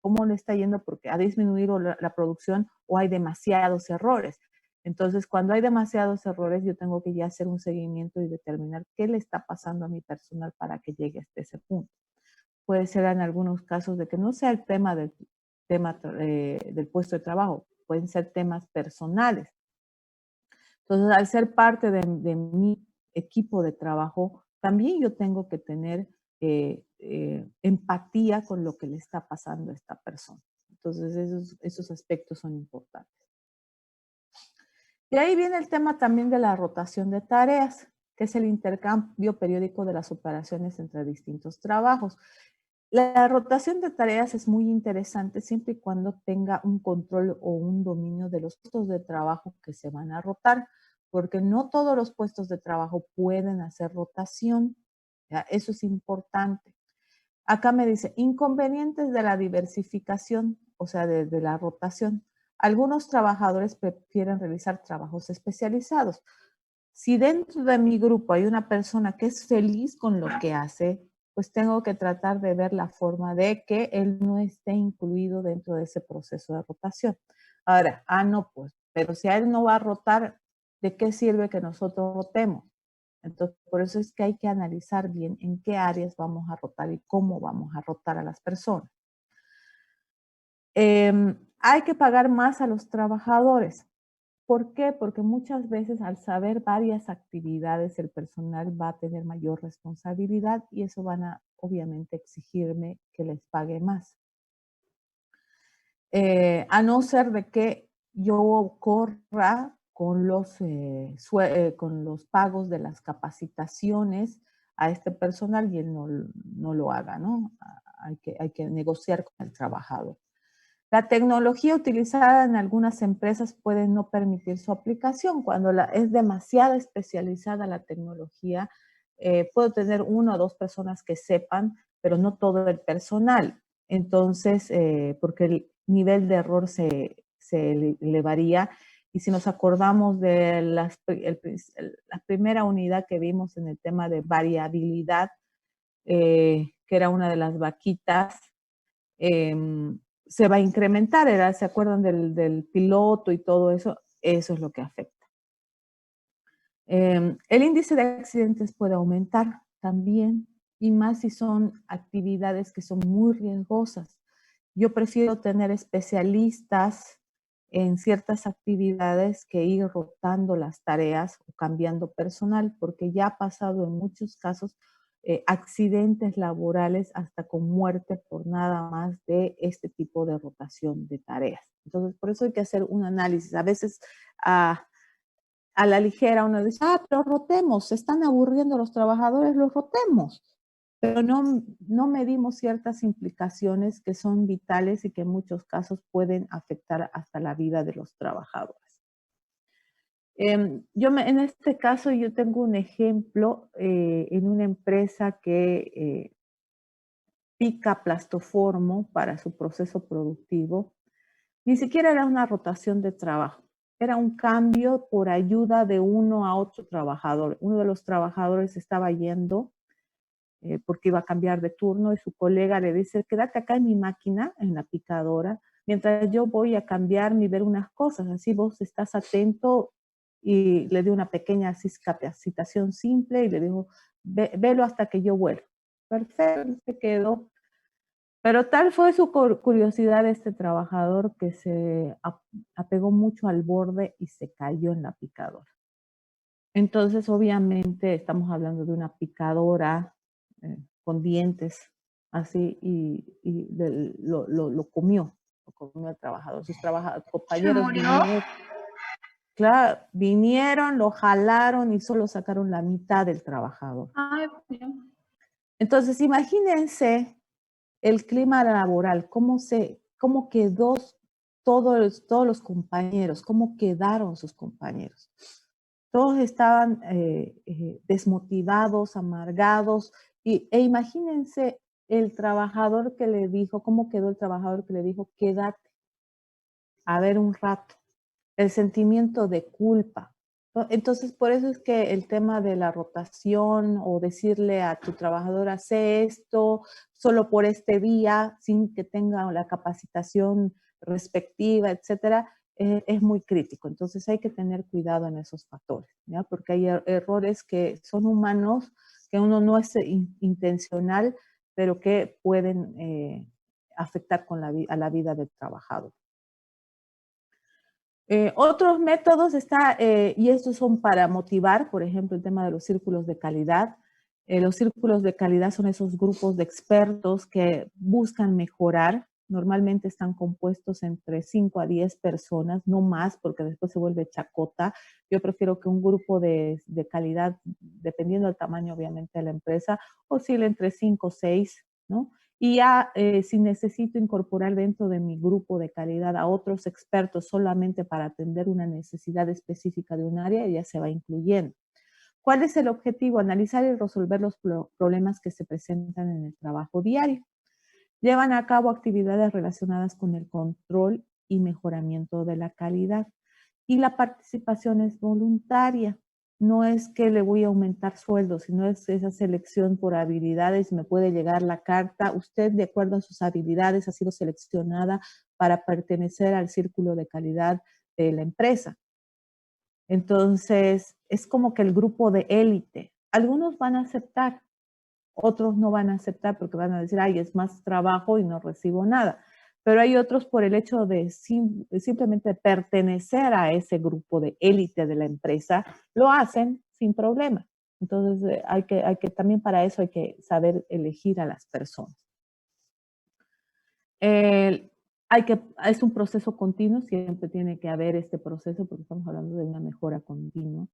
[SPEAKER 1] cómo le está yendo porque ha disminuido la producción o hay demasiados errores. Entonces, cuando hay demasiados errores, yo tengo que ya hacer un seguimiento y determinar qué le está pasando a mi personal para que llegue hasta ese punto. Puede ser en algunos casos de que no sea el tema del puesto de trabajo, pueden ser temas personales. Entonces, al ser parte de mi equipo de trabajo, también yo tengo que tener empatía con lo que le está pasando a esta persona. Entonces, esos aspectos son importantes. Y ahí viene el tema también de la rotación de tareas, que es el intercambio periódico de las operaciones entre distintos trabajos. La rotación de tareas es muy interesante siempre y cuando tenga un control o un dominio de los puestos de trabajo que se van a rotar, porque no todos los puestos de trabajo pueden hacer rotación. ¿Ya? Eso es importante. Acá me dice, inconvenientes de la diversificación, o sea, de la rotación. Algunos trabajadores prefieren realizar trabajos especializados. Si dentro de mi grupo hay una persona que es feliz con lo que hace, pues tengo que tratar de ver la forma de que él no esté incluido dentro de ese proceso de rotación. Ahora, no, pues, pero si a él no va a rotar, ¿de qué sirve que nosotros rotemos? Entonces, por eso es que hay que analizar bien en qué áreas vamos a rotar y cómo vamos a rotar a las personas. Hay que pagar más a los trabajadores. ¿Por qué? Porque muchas veces al saber varias actividades el personal va a tener mayor responsabilidad y eso van a obviamente exigirme que les pague más. A no ser de que yo corra con con los pagos de las capacitaciones a este personal y él no lo haga, ¿no? Hay que negociar con el trabajador. La tecnología utilizada en algunas empresas puede no permitir su aplicación. Cuando es demasiado especializada la tecnología, puedo tener una o dos personas que sepan, pero no todo el personal. Entonces, porque el nivel de error se elevaría. Y si nos acordamos de la primera unidad que vimos en el tema de variabilidad, que era una de las vaquitas, se va a incrementar, ¿se acuerdan del piloto y todo eso? Eso es lo que afecta. El índice de accidentes puede aumentar también, y más si son actividades que son muy riesgosas. Yo prefiero tener especialistas en ciertas actividades que ir rotando las tareas o cambiando personal, porque ya ha pasado en muchos casos accidentes laborales hasta con muerte por nada más de este tipo de rotación de tareas. Entonces, por eso hay que hacer un análisis. A veces a la ligera uno dice, pero rotemos, se están aburriendo los trabajadores, los rotemos. Pero no medimos ciertas implicaciones que son vitales y que en muchos casos pueden afectar hasta la vida de los trabajadores. En este caso yo tengo un ejemplo en una empresa que pica plastoformo para su proceso productivo. Ni siquiera era una rotación de trabajo. era un cambio por ayuda de uno a otro trabajador. Uno de los trabajadores estaba yendo porque iba a cambiar de turno y su colega le dice, quédate acá en mi máquina, en la picadora, mientras yo voy a cambiar y ver unas cosas, así vos estás atento, y le dio una pequeña así, capacitación simple y le dijo, velo hasta que yo vuelva. Perfecto, se quedó. Pero tal fue su curiosidad de este trabajador que se apegó mucho al borde y se cayó en la picadora. Entonces, obviamente, estamos hablando de una picadora con dientes, así, y lo comió el trabajador. Sus compañeros vinieron, lo jalaron y solo sacaron la mitad del trabajador.
[SPEAKER 5] Ay,
[SPEAKER 1] entonces, imagínense el clima laboral, cómo quedó todos los compañeros, cómo quedaron sus compañeros. Todos estaban desmotivados, amargados, e imagínense el trabajador que le dijo, cómo quedó el trabajador que le dijo, quédate a ver un rato. El sentimiento de culpa. Entonces, por eso es que el tema de la rotación o decirle a tu trabajador, hace esto solo por este día, sin que tenga la capacitación respectiva, etcétera, es muy crítico. Entonces, hay que tener cuidado en esos factores, ¿ya? Porque hay errores que son humanos, que uno no es intencional, pero que pueden afectar a la vida del trabajador. Otros métodos y estos son para motivar, por ejemplo, el tema de los círculos de calidad. Los círculos de calidad son esos grupos de expertos que buscan mejorar. Normalmente están compuestos entre 5 a 10 personas, no más, porque después se vuelve chacota. Yo prefiero que un grupo de calidad, dependiendo del tamaño, obviamente, de la empresa, oscile entre 5 o 6, ¿no? Y ya si necesito incorporar dentro de mi grupo de calidad a otros expertos solamente para atender una necesidad específica de un área, ya se va incluyendo. ¿Cuál es el objetivo? Analizar y resolver los problemas que se presentan en el trabajo diario. Llevan a cabo actividades relacionadas con el control y mejoramiento de la calidad. Y la participación es voluntaria. No es que le voy a aumentar sueldo, sino es esa selección por habilidades. Me puede llegar la carta. Usted, de acuerdo a sus habilidades, ha sido seleccionada para pertenecer al círculo de calidad de la empresa. Entonces, es como que el grupo de élite. Algunos van a aceptar, otros no van a aceptar porque van a decir, ay, es más trabajo y no recibo nada. Pero hay otros por el hecho de simplemente pertenecer a ese grupo de élite de la empresa, lo hacen sin problema. Entonces, también para eso hay que saber elegir a las personas. Es un proceso continuo, siempre tiene que haber este proceso porque estamos hablando de una mejora continua.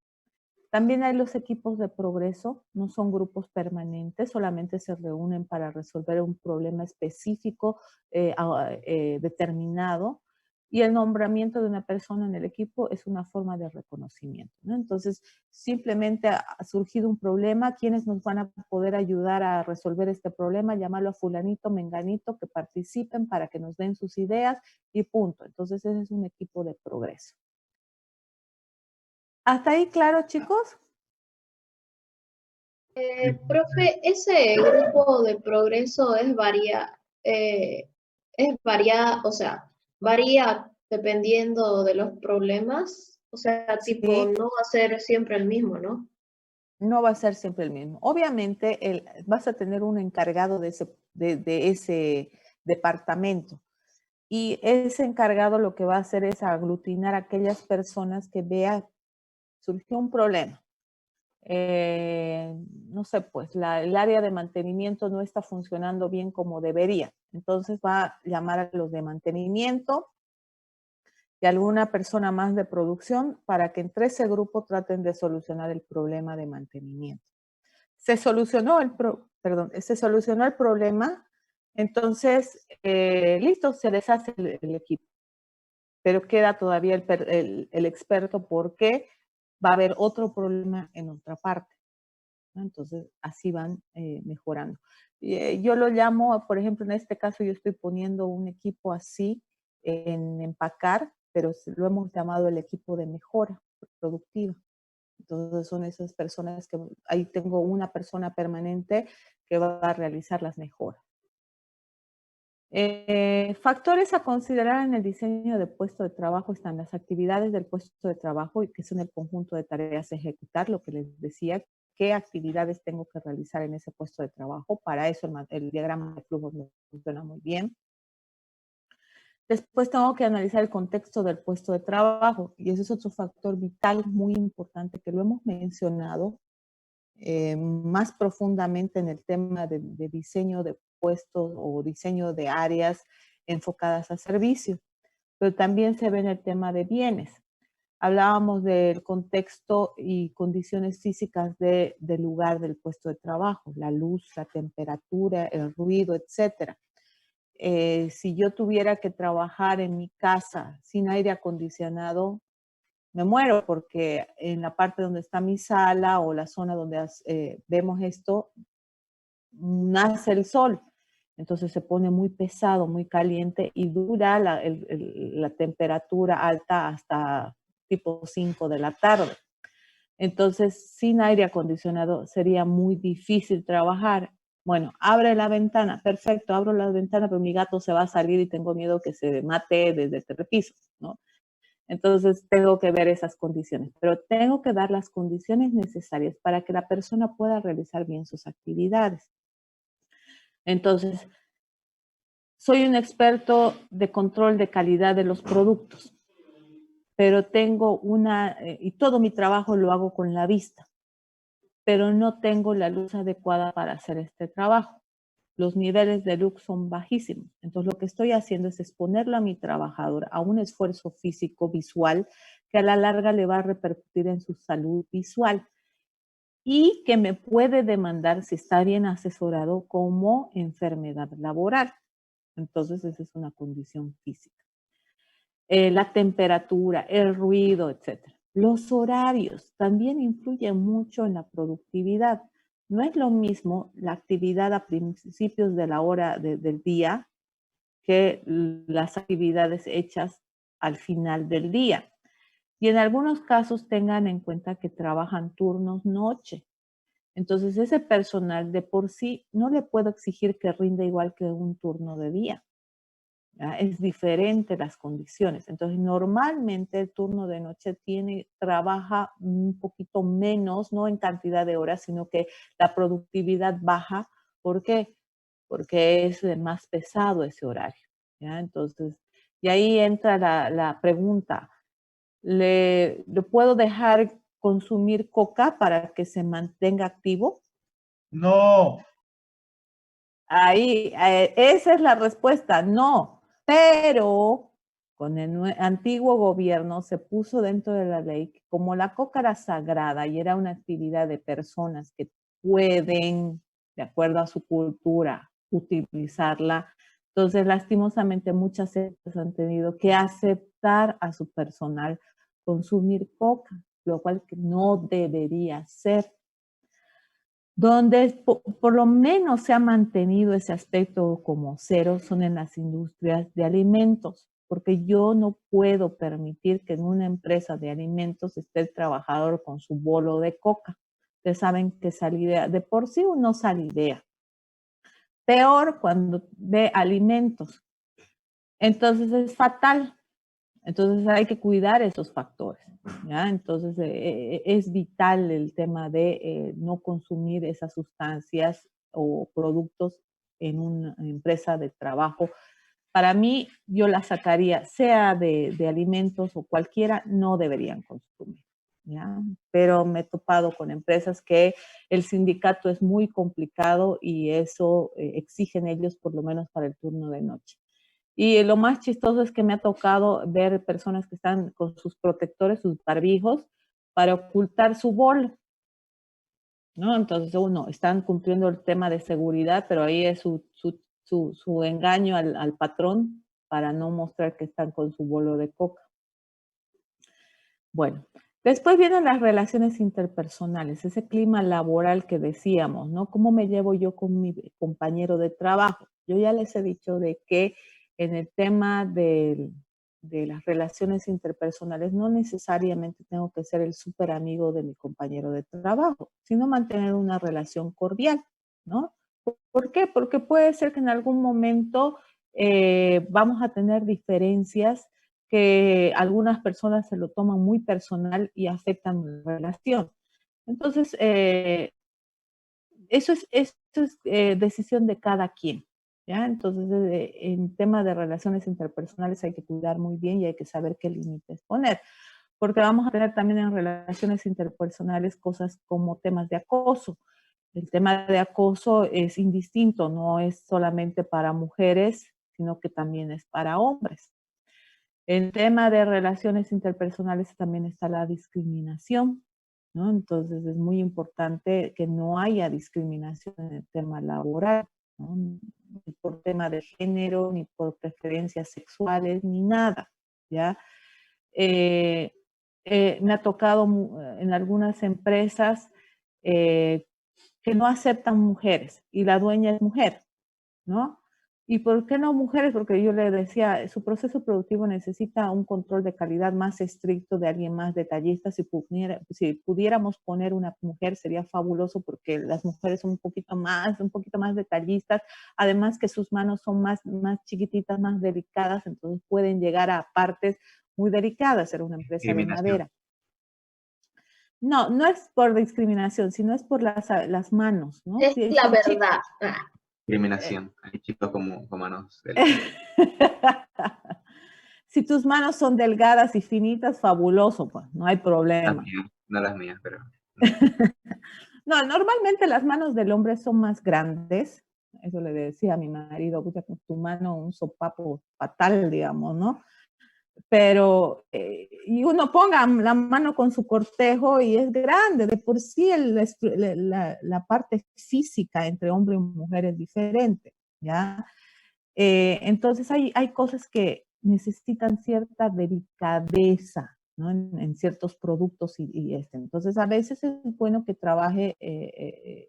[SPEAKER 1] También hay los equipos de progreso, no son grupos permanentes, solamente se reúnen para resolver un problema específico determinado, y el nombramiento de una persona en el equipo es una forma de reconocimiento, ¿no? Entonces, simplemente ha surgido un problema, ¿quiénes nos van a poder ayudar a resolver este problema? Llamarlo a fulanito, menganito, que participen para que nos den sus ideas y punto. Entonces, ese es un equipo de progreso. ¿Hasta ahí claro, chicos?
[SPEAKER 2] Profe, ese grupo de progreso o sea, varía dependiendo de los problemas. O sea, tipo,
[SPEAKER 1] Sí.
[SPEAKER 2] no va a ser siempre el mismo, ¿no?
[SPEAKER 1] No va a ser siempre el mismo. Obviamente vas a tener un encargado de ese departamento, y ese encargado lo que va a hacer es aglutinar a aquellas personas que vean, surgió un problema. No sé, pues el área de mantenimiento no está funcionando bien como debería. Entonces va a llamar a los de mantenimiento y alguna persona más de producción para que entre ese grupo traten de solucionar el problema de mantenimiento. Se solucionó el problema, entonces, listo, se deshace el equipo. Pero queda todavía el experto porque va a haber otro problema en otra parte, ¿no? Entonces, así van mejorando. Yo lo llamo, por ejemplo, en este caso yo estoy poniendo un equipo así en empacar, pero lo hemos llamado el equipo de mejora productiva. Entonces son esas personas que ahí tengo una persona permanente que va a realizar las mejoras. Factores a considerar en el diseño de puesto de trabajo están las actividades del puesto de trabajo, y que son el conjunto de tareas a ejecutar, lo que les decía, qué actividades tengo que realizar en ese puesto de trabajo. Para eso el diagrama de flujos me funciona muy bien. Después tengo que analizar el contexto del puesto de trabajo, y ese es otro factor vital muy importante que lo hemos mencionado más profundamente en el tema de diseño de puestos o diseño de áreas enfocadas a servicio, pero también se ve en el tema de bienes. Hablábamos del contexto y condiciones físicas del lugar del puesto de trabajo, la luz, la temperatura, el ruido, etcétera. Si yo tuviera que trabajar en mi casa sin aire acondicionado, me muero, porque en la parte donde está mi sala o la zona donde vemos esto, nace el sol. Entonces se pone muy pesado, muy caliente, y dura la temperatura alta hasta tipo 5 de la tarde. Entonces, sin aire acondicionado sería muy difícil trabajar. Bueno, abre la ventana, perfecto, abro la ventana, pero mi gato se va a salir y tengo miedo que se mate desde el tercer ¿no? Entonces, tengo que ver esas condiciones, pero tengo que dar las condiciones necesarias para que la persona pueda realizar bien sus actividades. Entonces, soy un experto de control de calidad de los productos, pero tengo y todo mi trabajo lo hago con la vista, pero no tengo la luz adecuada para hacer este trabajo. Los niveles de luz son bajísimos. Entonces, lo que estoy haciendo es exponerlo a mi trabajador a un esfuerzo físico visual que a la larga le va a repercutir en su salud visual y que me puede demandar, si está bien asesorado, como enfermedad laboral. Entonces, esa es una condición física. La temperatura, el ruido, etc. Los horarios también influyen mucho en la productividad. No es lo mismo la actividad a principios de la hora del día que las actividades hechas al final del día. Y en algunos casos tengan en cuenta que trabajan turnos noche. Entonces ese personal de por sí no le puedo exigir que rinda igual que un turno de día. Es diferente las condiciones. Entonces, normalmente el turno de noche trabaja un poquito menos, no en cantidad de horas, sino que la productividad baja. ¿Por qué? Porque es más pesado ese horario. ¿Ya? Entonces, y ahí entra la pregunta. ¿Le puedo dejar consumir coca para que se mantenga activo?
[SPEAKER 5] No.
[SPEAKER 1] Ahí, esa es la respuesta, no. Pero con el antiguo gobierno se puso dentro de la ley que como la coca era sagrada y era una actividad de personas que pueden, de acuerdo a su cultura, utilizarla, entonces lastimosamente muchas empresas han tenido que aceptar a su personal consumir coca, lo cual no debería ser. Donde por lo menos se ha mantenido ese aspecto como cero son en las industrias de alimentos, porque yo no puedo permitir que en una empresa de alimentos esté el trabajador con su bolo de coca. Ustedes saben que salidea, de por sí uno salidea. Peor cuando ve alimentos. Entonces es fatal. Entonces hay que cuidar esos factores, ¿ya? Entonces es vital el tema de no consumir esas sustancias o productos en una empresa de trabajo. Para mí, yo la sacaría, sea de alimentos o cualquiera, no deberían consumir, ¿ya? Pero me he topado con empresas que el sindicato es muy complicado y eso exigen ellos por lo menos para el turno de noche. Y lo más chistoso es que me ha tocado ver personas que están con sus protectores, sus barbijos, para ocultar su bol, ¿no? Entonces, están cumpliendo el tema de seguridad, pero ahí es su engaño al patrón para no mostrar que están con su bolo de coca. Bueno, después vienen las relaciones interpersonales, ese clima laboral que decíamos, ¿no? ¿Cómo me llevo yo con mi compañero de trabajo? Yo ya les he dicho de que en el tema del de las relaciones interpersonales, no necesariamente tengo que ser el súper amigo de mi compañero de trabajo, sino mantener una relación cordial, ¿no? ¿Por qué? Porque puede ser que en algún momento vamos a tener diferencias que algunas personas se lo toman muy personal y afectan la relación. Entonces, eso es decisión de cada quien, ¿ya? Entonces, en tema de relaciones interpersonales hay que cuidar muy bien y hay que saber qué límites poner, porque vamos a tener también en relaciones interpersonales cosas como temas de acoso. El tema de acoso es indistinto, no es solamente para mujeres, sino que también es para hombres. El tema de relaciones interpersonales también está la discriminación, ¿no? Entonces es muy importante que no haya discriminación en el tema laboral, ¿no? Ni por tema de género, ni por preferencias sexuales, ni nada, ¿ya? Eh, Me ha tocado en algunas empresas que no aceptan mujeres y la dueña es mujer, ¿no? ¿Y por qué no mujeres? Porque yo le decía, su proceso productivo necesita un control de calidad más estricto de alguien más detallista. Si pudiéramos poner una mujer sería fabuloso porque las mujeres son un poquito más detallistas, además que sus manos son más chiquititas, más delicadas, entonces pueden llegar a partes muy delicadas. Era una empresa de
[SPEAKER 3] Discriminación.
[SPEAKER 1] madera. No, no es por discriminación, sino es por las manos, ¿no?
[SPEAKER 2] Es
[SPEAKER 1] Si
[SPEAKER 2] la
[SPEAKER 1] el chico,
[SPEAKER 2] verdad.
[SPEAKER 3] Discriminación. Hay chicos como con manos
[SPEAKER 1] si tus manos son delgadas y finitas, fabuloso, pues, no hay problema.
[SPEAKER 3] no las mías, pero
[SPEAKER 1] No, normalmente las manos del hombre son más grandes. Eso le decía a mi marido, pucha, con tu mano un sopapo fatal, digamos, ¿no? Pero, y uno ponga la mano con su cortejo y es grande, de por sí la parte física entre hombre y mujer es diferente, ¿ya? Entonces hay cosas que necesitan cierta delicadeza, ¿no? En ciertos productos Entonces a veces es bueno que trabaje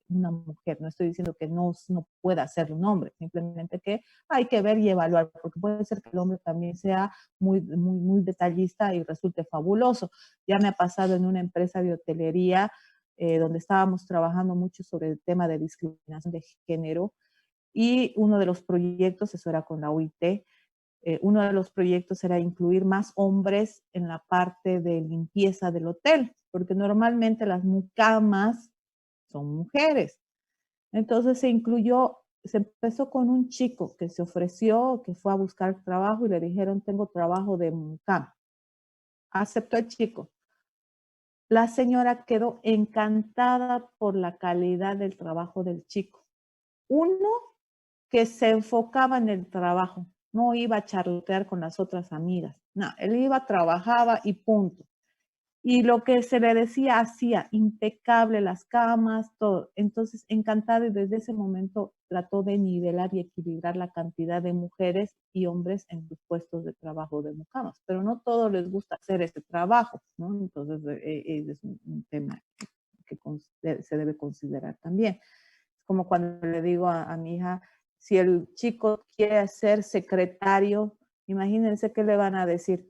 [SPEAKER 1] una mujer. No estoy diciendo que no pueda ser un hombre, simplemente que hay que ver y evaluar, porque puede ser que el hombre también sea muy detallista y resulte fabuloso. Ya me ha pasado en una empresa de hotelería donde estábamos trabajando mucho sobre el tema de discriminación de género. Y uno de los proyectos, eso era con la OIT, uno de los proyectos era incluir más hombres en la parte de limpieza del hotel, porque normalmente las mucamas son mujeres. Entonces se empezó con un chico que se ofreció, que fue a buscar trabajo y le dijeron, tengo trabajo de mucama. Aceptó el chico. La señora quedó encantada por la calidad del trabajo del chico. Uno, que se enfocaba en el trabajo, no iba a charlotear con las otras amigas, no, él iba, trabajaba y punto. Y lo que se le decía hacía, impecable las camas, todo. Entonces, encantado, y desde ese momento trató de nivelar y equilibrar la cantidad de mujeres y hombres en sus puestos de trabajo de mucamas, pero no todos les gusta hacer ese trabajo, ¿no? Entonces, es un tema que se debe considerar también. Es como cuando le digo a mi hija, si el chico quiere ser secretario, imagínense qué le van a decir.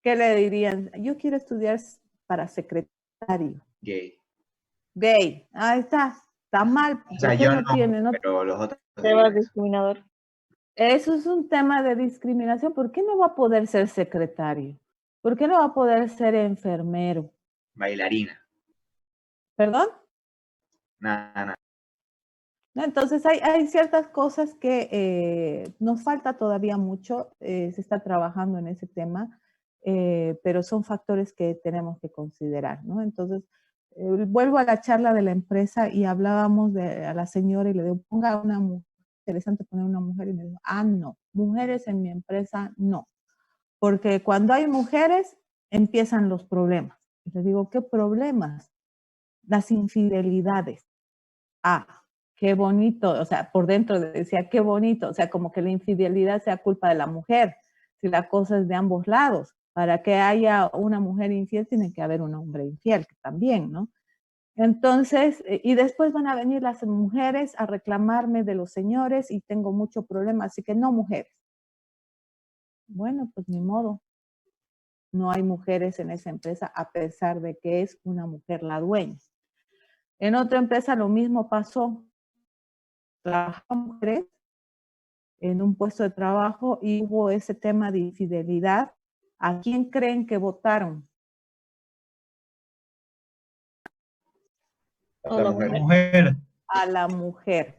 [SPEAKER 1] ¿Qué le dirían? Yo quiero estudiar para secretario.
[SPEAKER 3] gay.
[SPEAKER 1] Gay. Ahí está mal.
[SPEAKER 3] O sea,
[SPEAKER 1] Usted
[SPEAKER 3] yo
[SPEAKER 1] no tiene,
[SPEAKER 3] no,
[SPEAKER 1] no.
[SPEAKER 3] pero los otros
[SPEAKER 4] Tema
[SPEAKER 3] dirían eso.
[SPEAKER 4] discriminador.
[SPEAKER 1] Eso es un tema de discriminación. ¿Por qué no va a poder ser secretario? ¿Por qué no va a poder ser enfermero?
[SPEAKER 3] Bailarina.
[SPEAKER 1] ¿Perdón?
[SPEAKER 3] Nada.
[SPEAKER 1] ¿No? Entonces hay ciertas cosas que nos falta todavía mucho, se está trabajando en ese tema, pero son factores que tenemos que considerar, ¿no? Entonces, vuelvo a la charla de la empresa y hablábamos a la señora y le digo, ponga una mujer, interesante poner una mujer, y me dijo, no, mujeres en mi empresa no, porque cuando hay mujeres empiezan los problemas. Y le digo, ¿qué problemas? Las infidelidades. Qué bonito, o sea, por dentro decía, qué bonito, o sea, como que la infidelidad sea culpa de la mujer, si la cosa es de ambos lados. Para que haya una mujer infiel, tiene que haber un hombre infiel también, ¿no? Entonces, y después van a venir las mujeres a reclamarme de los señores y tengo mucho problema, así que no mujeres. Bueno, pues ni modo. No hay mujeres en esa empresa a pesar de que es una mujer la dueña. En otra empresa lo mismo pasó. Trabajaban mujeres en un puesto de trabajo y hubo ese tema de infidelidad. ¿A quién creen que votaron?
[SPEAKER 2] A la mujer.
[SPEAKER 5] Mujer.
[SPEAKER 1] A la mujer.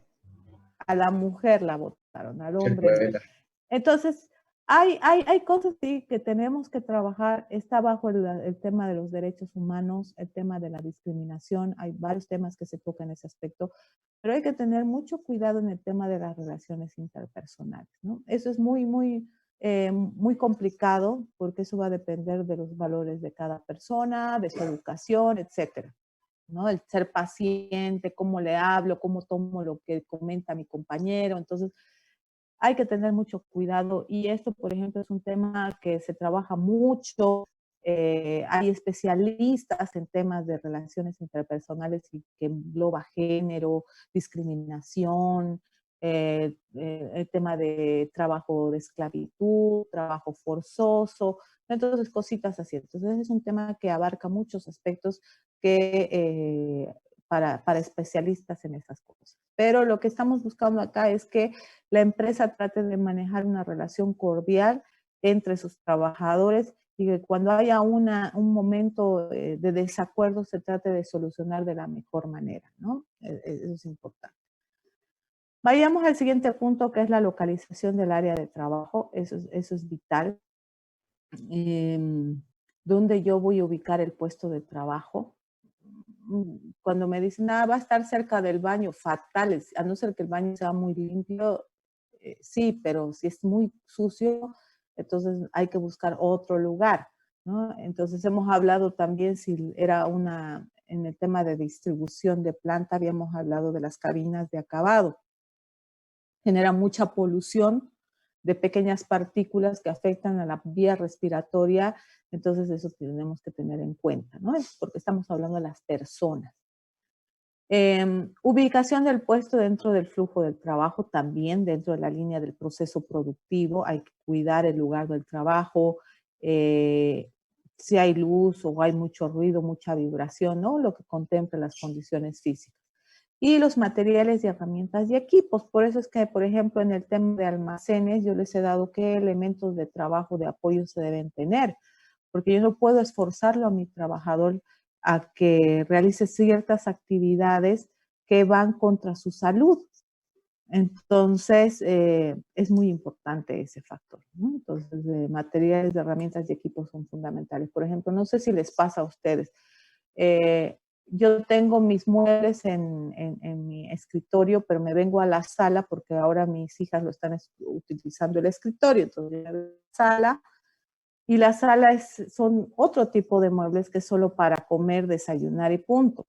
[SPEAKER 1] A la mujer la votaron, al hombre.
[SPEAKER 3] Escuela.
[SPEAKER 1] Entonces, hay cosas sí, que tenemos que trabajar. Está bajo el tema de los derechos humanos, el tema de la discriminación. Hay varios temas que se tocan en ese aspecto, pero hay que tener mucho cuidado en el tema de las relaciones interpersonales, ¿no? Eso es muy complicado porque eso va a depender de los valores de cada persona, de su educación, etcétera, ¿no? El ser paciente, cómo le hablo, cómo tomo lo que comenta mi compañero. Entonces, hay que tener mucho cuidado y esto, por ejemplo, es un tema que se trabaja mucho. Hay especialistas en temas de relaciones interpersonales y que engloba género, discriminación, el tema de trabajo de esclavitud, trabajo forzoso, entonces cositas así. Entonces es un tema que abarca muchos aspectos que para especialistas en esas cosas. Pero lo que estamos buscando acá es que la empresa trate de manejar una relación cordial entre sus trabajadores y que cuando haya un momento de desacuerdo se trate de solucionar de la mejor manera, ¿no? Eso es importante. Vayamos al siguiente punto, que es la localización del área de trabajo. Eso es vital. ¿Dónde yo voy a ubicar el puesto de trabajo? Cuando me dicen, va a estar cerca del baño, fatal, a no ser que el baño sea muy limpio, sí, pero si es muy sucio, entonces hay que buscar otro lugar, ¿no? Entonces hemos hablado también, si era en el tema de distribución de planta, habíamos hablado de las cabinas de acabado. Genera mucha polución de pequeñas partículas que afectan a la vía respiratoria, entonces eso tenemos que tener en cuenta, ¿no? Es porque estamos hablando de las personas. Ubicación del puesto dentro del flujo del trabajo, también dentro de la línea del proceso productivo. Hay que cuidar el lugar del trabajo, si hay luz o hay mucho ruido, mucha vibración, ¿no? Lo que contempla las condiciones físicas. Y los materiales y herramientas y equipos. Por eso es que, por ejemplo, en el tema de almacenes, yo les he dado qué elementos de trabajo, de apoyo se deben tener, porque yo no puedo esforzarlo a mi trabajador a que realice ciertas actividades que van contra su salud. Entonces, es muy importante ese factor, ¿no? Entonces, materiales, de herramientas y equipos son fundamentales. Por ejemplo, no sé si les pasa a ustedes. Yo tengo mis muebles en mi escritorio, pero me vengo a la sala porque ahora mis hijas lo están utilizando el escritorio. Entonces, yo vengo a la sala. Y la sala son otro tipo de muebles que es solo para comer, desayunar y punto.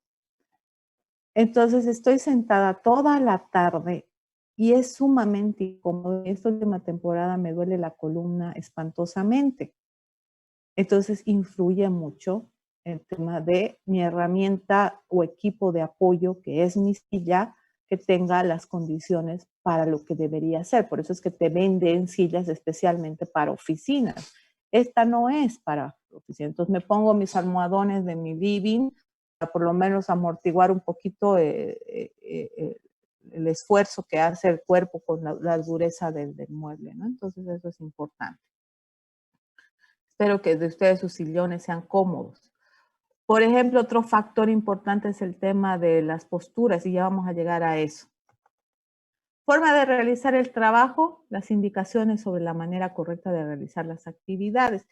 [SPEAKER 1] Entonces estoy sentada toda la tarde y es sumamente incómodo. Esta última temporada me duele la columna espantosamente. Entonces influye mucho el tema de mi herramienta o equipo de apoyo, que es mi silla, que tenga las condiciones para lo que debería ser. Por eso es que te venden sillas especialmente para oficinas. Esta no es para oficina. Entonces me pongo mis almohadones de mi living para por lo menos amortiguar un poquito el esfuerzo que hace el cuerpo con la dureza del mueble, ¿no? Entonces eso es importante. Espero que de ustedes sus sillones sean cómodos. Por ejemplo, otro factor importante es el tema de las posturas y ya vamos a llegar a eso. Forma de realizar el trabajo, las indicaciones sobre la manera correcta de realizar las actividades.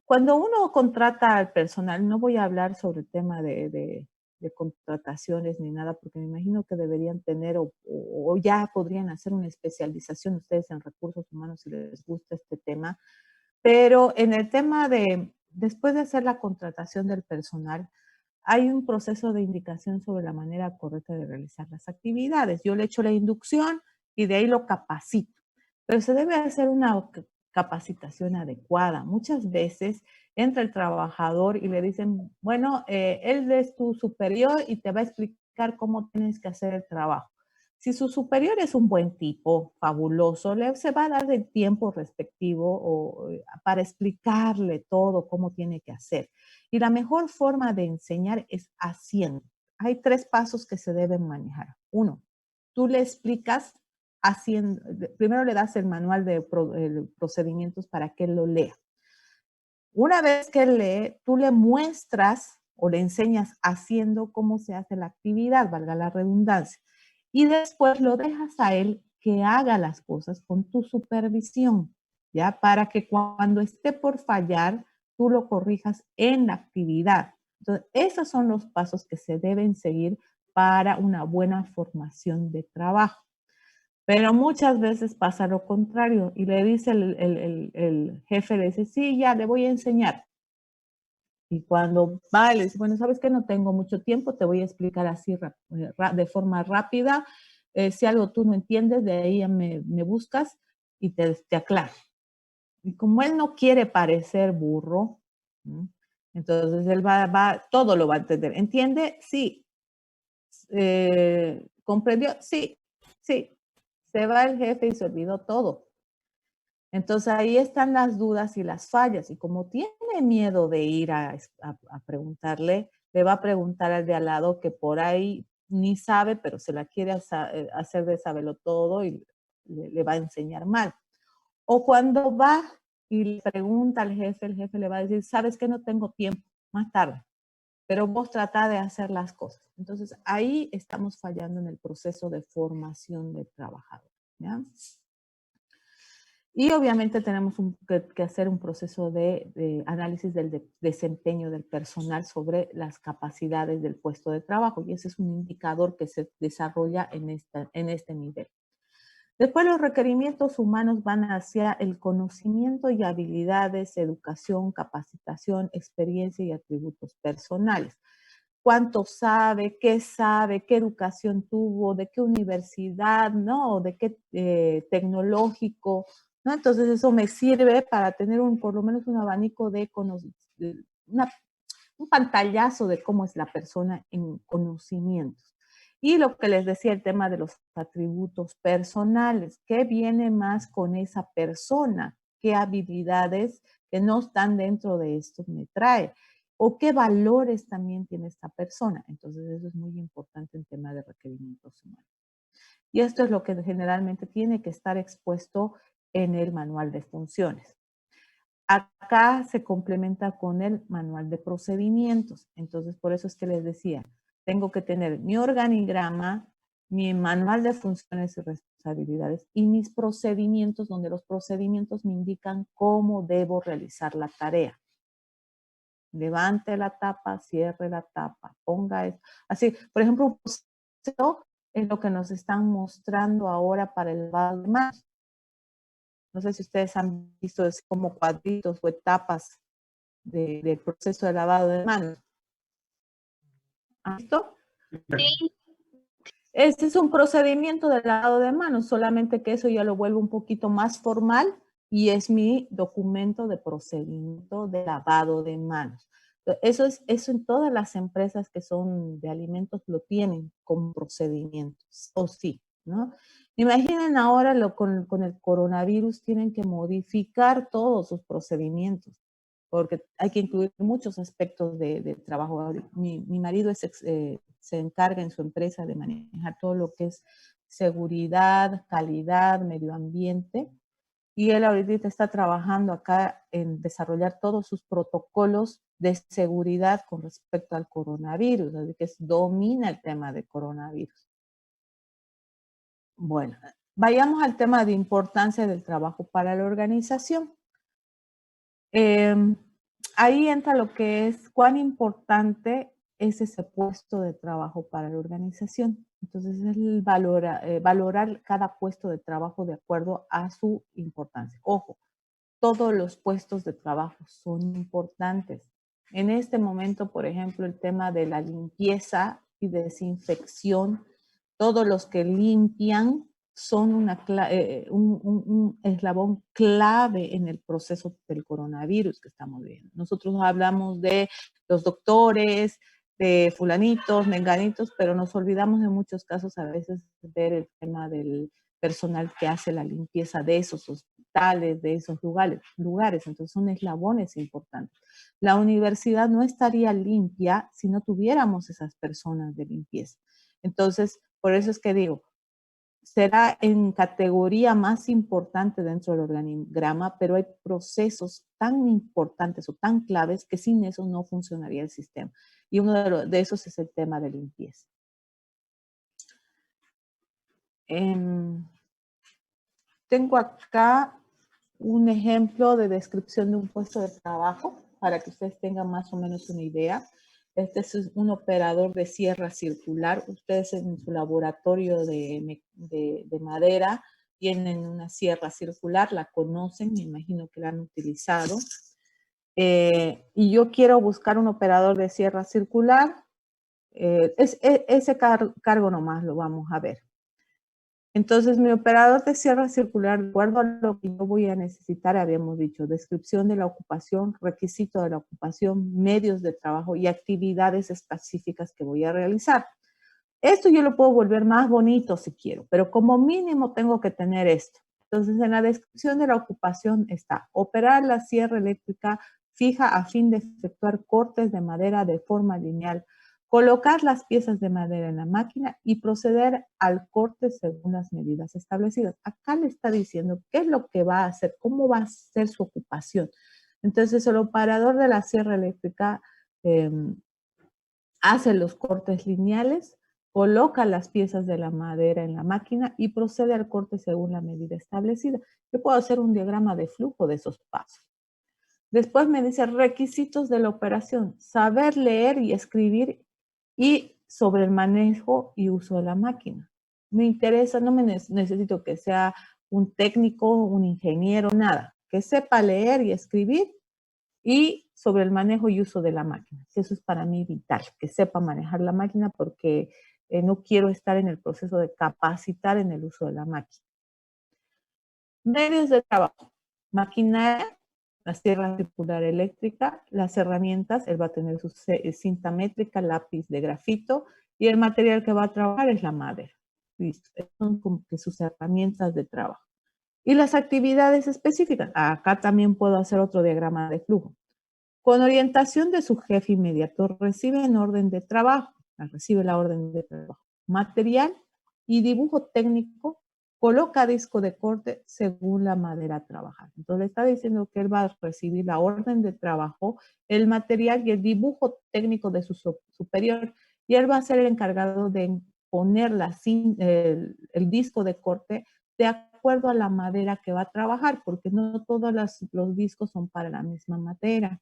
[SPEAKER 1] Cuando uno contrata al personal, no voy a hablar sobre el tema de contrataciones ni nada, porque me imagino que deberían tener o ya podrían hacer una especialización ustedes en recursos humanos si les gusta este tema. Pero en el tema después de hacer la contratación del personal, hay un proceso de indicación sobre la manera correcta de realizar las actividades. Yo le echo la inducción y de ahí lo capacito. Pero se debe hacer una capacitación adecuada. Muchas veces entra el trabajador y le dicen, bueno, él es tu superior y te va a explicar cómo tienes que hacer el trabajo. Si su superior es un buen tipo, fabuloso, se va a dar el tiempo respectivo para explicarle todo, cómo tiene que hacer. Y la mejor forma de enseñar es haciendo. Hay 3 pasos que se deben manejar. 1, tú le explicas haciendo, primero le das el manual de procedimientos para que él lo lea. Una vez que él lee, tú le muestras o le enseñas haciendo cómo se hace la actividad, valga la redundancia. Y después lo dejas a él que haga las cosas con tu supervisión, ¿ya? Para que cuando esté por fallar, tú lo corrijas en la actividad. Entonces, esos son los pasos que se deben seguir para una buena formación de trabajo. Pero muchas veces pasa lo contrario y le dice el jefe, le dice, sí, ya, le voy a enseñar. Y cuando va, le dice, bueno, ¿sabes qué? No tengo mucho tiempo, te voy a explicar así de forma rápida. Si algo tú no entiendes, de ahí ya me buscas y te aclaro. Y como él no quiere parecer burro, ¿no? Entonces él todo lo va a entender. ¿Entiende? Sí. ¿Comprendió? Sí, sí. Se va el jefe y se olvidó todo. Entonces ahí están las dudas y las fallas. Y como tiene miedo de ir a preguntarle, le va a preguntar al de al lado que por ahí ni sabe, pero se la quiere hacer de saberlo todo y le va a enseñar mal. O cuando va y le pregunta al jefe, el jefe le va a decir, sabes que no tengo tiempo, más tarde, pero vos trata de hacer las cosas. Entonces ahí estamos fallando en el proceso de formación del trabajador, ¿ya? Y obviamente tenemos que hacer un proceso de análisis del desempeño del personal sobre las capacidades del puesto de trabajo, y ese es un indicador que se desarrolla en este nivel. Después los requerimientos humanos van hacia el conocimiento y habilidades, educación, capacitación, experiencia y atributos personales. ¿Cuánto sabe? ¿Qué educación tuvo? ¿De qué universidad? ¿No? ¿De qué tecnológico? ¿No? Entonces eso me sirve para tener por lo menos un abanico de un pantallazo de cómo es la persona en conocimientos. Y lo que les decía, el tema de los atributos personales, ¿qué viene más con esa persona? ¿Qué habilidades que no están dentro de esto me trae? ¿O qué valores también tiene esta persona? Entonces eso es muy importante en tema de requerimientos humanos. Y esto es lo que generalmente tiene que estar expuesto en el manual de funciones. Acá se complementa con el manual de procedimientos. Entonces, por eso es que les decía, tengo que tener mi organigrama, mi manual de funciones y responsabilidades y mis procedimientos, donde los procedimientos me indican cómo debo realizar la tarea. Levante la tapa, cierre la tapa, ponga esto. Así, por ejemplo, un proceso es lo que nos están mostrando ahora para el lavado de manos. No sé si ustedes han visto como cuadritos o etapas del proceso de lavado de manos. ¿Han visto?
[SPEAKER 2] Sí.
[SPEAKER 1] Este es un procedimiento de lavado de manos, solamente que eso ya lo vuelvo un poquito más formal y es mi documento de procedimiento de lavado de manos. Eso en todas las empresas que son de alimentos lo tienen como procedimientos, o sí, ¿no? Imaginen ahora con el coronavirus tienen que modificar todos sus procedimientos, porque hay que incluir muchos aspectos de trabajo. Mi marido se encarga en su empresa de manejar todo lo que es seguridad, calidad, medio ambiente, y él ahorita está trabajando acá en desarrollar todos sus protocolos de seguridad con respecto al coronavirus, así que domina el tema de coronavirus. Bueno, vayamos al tema de importancia del trabajo para la organización. Ahí entra lo que es cuán importante es ese puesto de trabajo para la organización. Entonces, es el valorar cada puesto de trabajo de acuerdo a su importancia. Ojo, todos los puestos de trabajo son importantes. En este momento, por ejemplo, el tema de la limpieza y desinfección, todos los que limpian son un eslabón clave en el proceso del coronavirus que estamos viviendo. Nosotros hablamos de los doctores, de fulanitos, menganitos, pero nos olvidamos en muchos casos a veces de ver el tema del personal que hace la limpieza de esos hospitales, de esos lugares. Entonces son eslabones importantes. La universidad no estaría limpia si no tuviéramos esas personas de limpieza. Entonces, por eso es que digo, será en categoría más importante dentro del organigrama, pero hay procesos tan importantes o tan claves que sin eso no funcionaría el sistema. Y uno de esos es el tema de limpieza. Tengo acá un ejemplo de descripción de un puesto de trabajo para que ustedes tengan más o menos una idea. Este es un operador de sierra circular. Ustedes en su laboratorio de madera tienen una sierra circular, la conocen, me imagino que la han utilizado. Y yo quiero buscar un operador de sierra circular. Ese cargo nomás lo vamos a ver. Entonces, mi operador de sierra circular, de acuerdo a lo que yo voy a necesitar, habíamos dicho, descripción de la ocupación, requisito de la ocupación, medios de trabajo y actividades específicas que voy a realizar. Esto yo lo puedo volver más bonito si quiero, pero como mínimo tengo que tener esto. Entonces, en la descripción de la ocupación está operar la sierra eléctrica fija a fin de efectuar cortes de madera de forma lineal, colocar las piezas de madera en la máquina y proceder al corte según las medidas establecidas. Acá le está diciendo qué es lo que va a hacer, cómo va a ser su ocupación. Entonces, el operador de la sierra eléctrica hace los cortes lineales, coloca las piezas de la madera en la máquina y procede al corte según la medida establecida. Yo puedo hacer un diagrama de flujo de esos pasos. Después me dice requisitos de la operación, saber leer y escribir y sobre el manejo y uso de la máquina. Me interesa, no me necesito que sea un técnico, un ingeniero, nada. Que sepa leer y escribir y sobre el manejo y uso de la máquina. Eso es para mí vital, que sepa manejar la máquina porque no quiero estar en el proceso de capacitar en el uso de la máquina. Medios de trabajo. Maquinaria, la sierra circular eléctrica, las herramientas, él va a tener su cinta métrica, lápiz de grafito y el material que va a trabajar es la madera. Listo, son como que sus herramientas de trabajo. Y las actividades específicas. Acá también puedo hacer otro diagrama de flujo. Con orientación de su jefe inmediato, recibe en orden de trabajo, recibe la orden de trabajo, material y dibujo técnico, coloca disco de corte según la madera a trabajar. Entonces le está diciendo que él va a recibir la orden de trabajo, el material y el dibujo técnico de su superior, y él va a ser el encargado de poner el disco de corte de acuerdo a la madera que va a trabajar, porque no todos los discos son para la misma madera.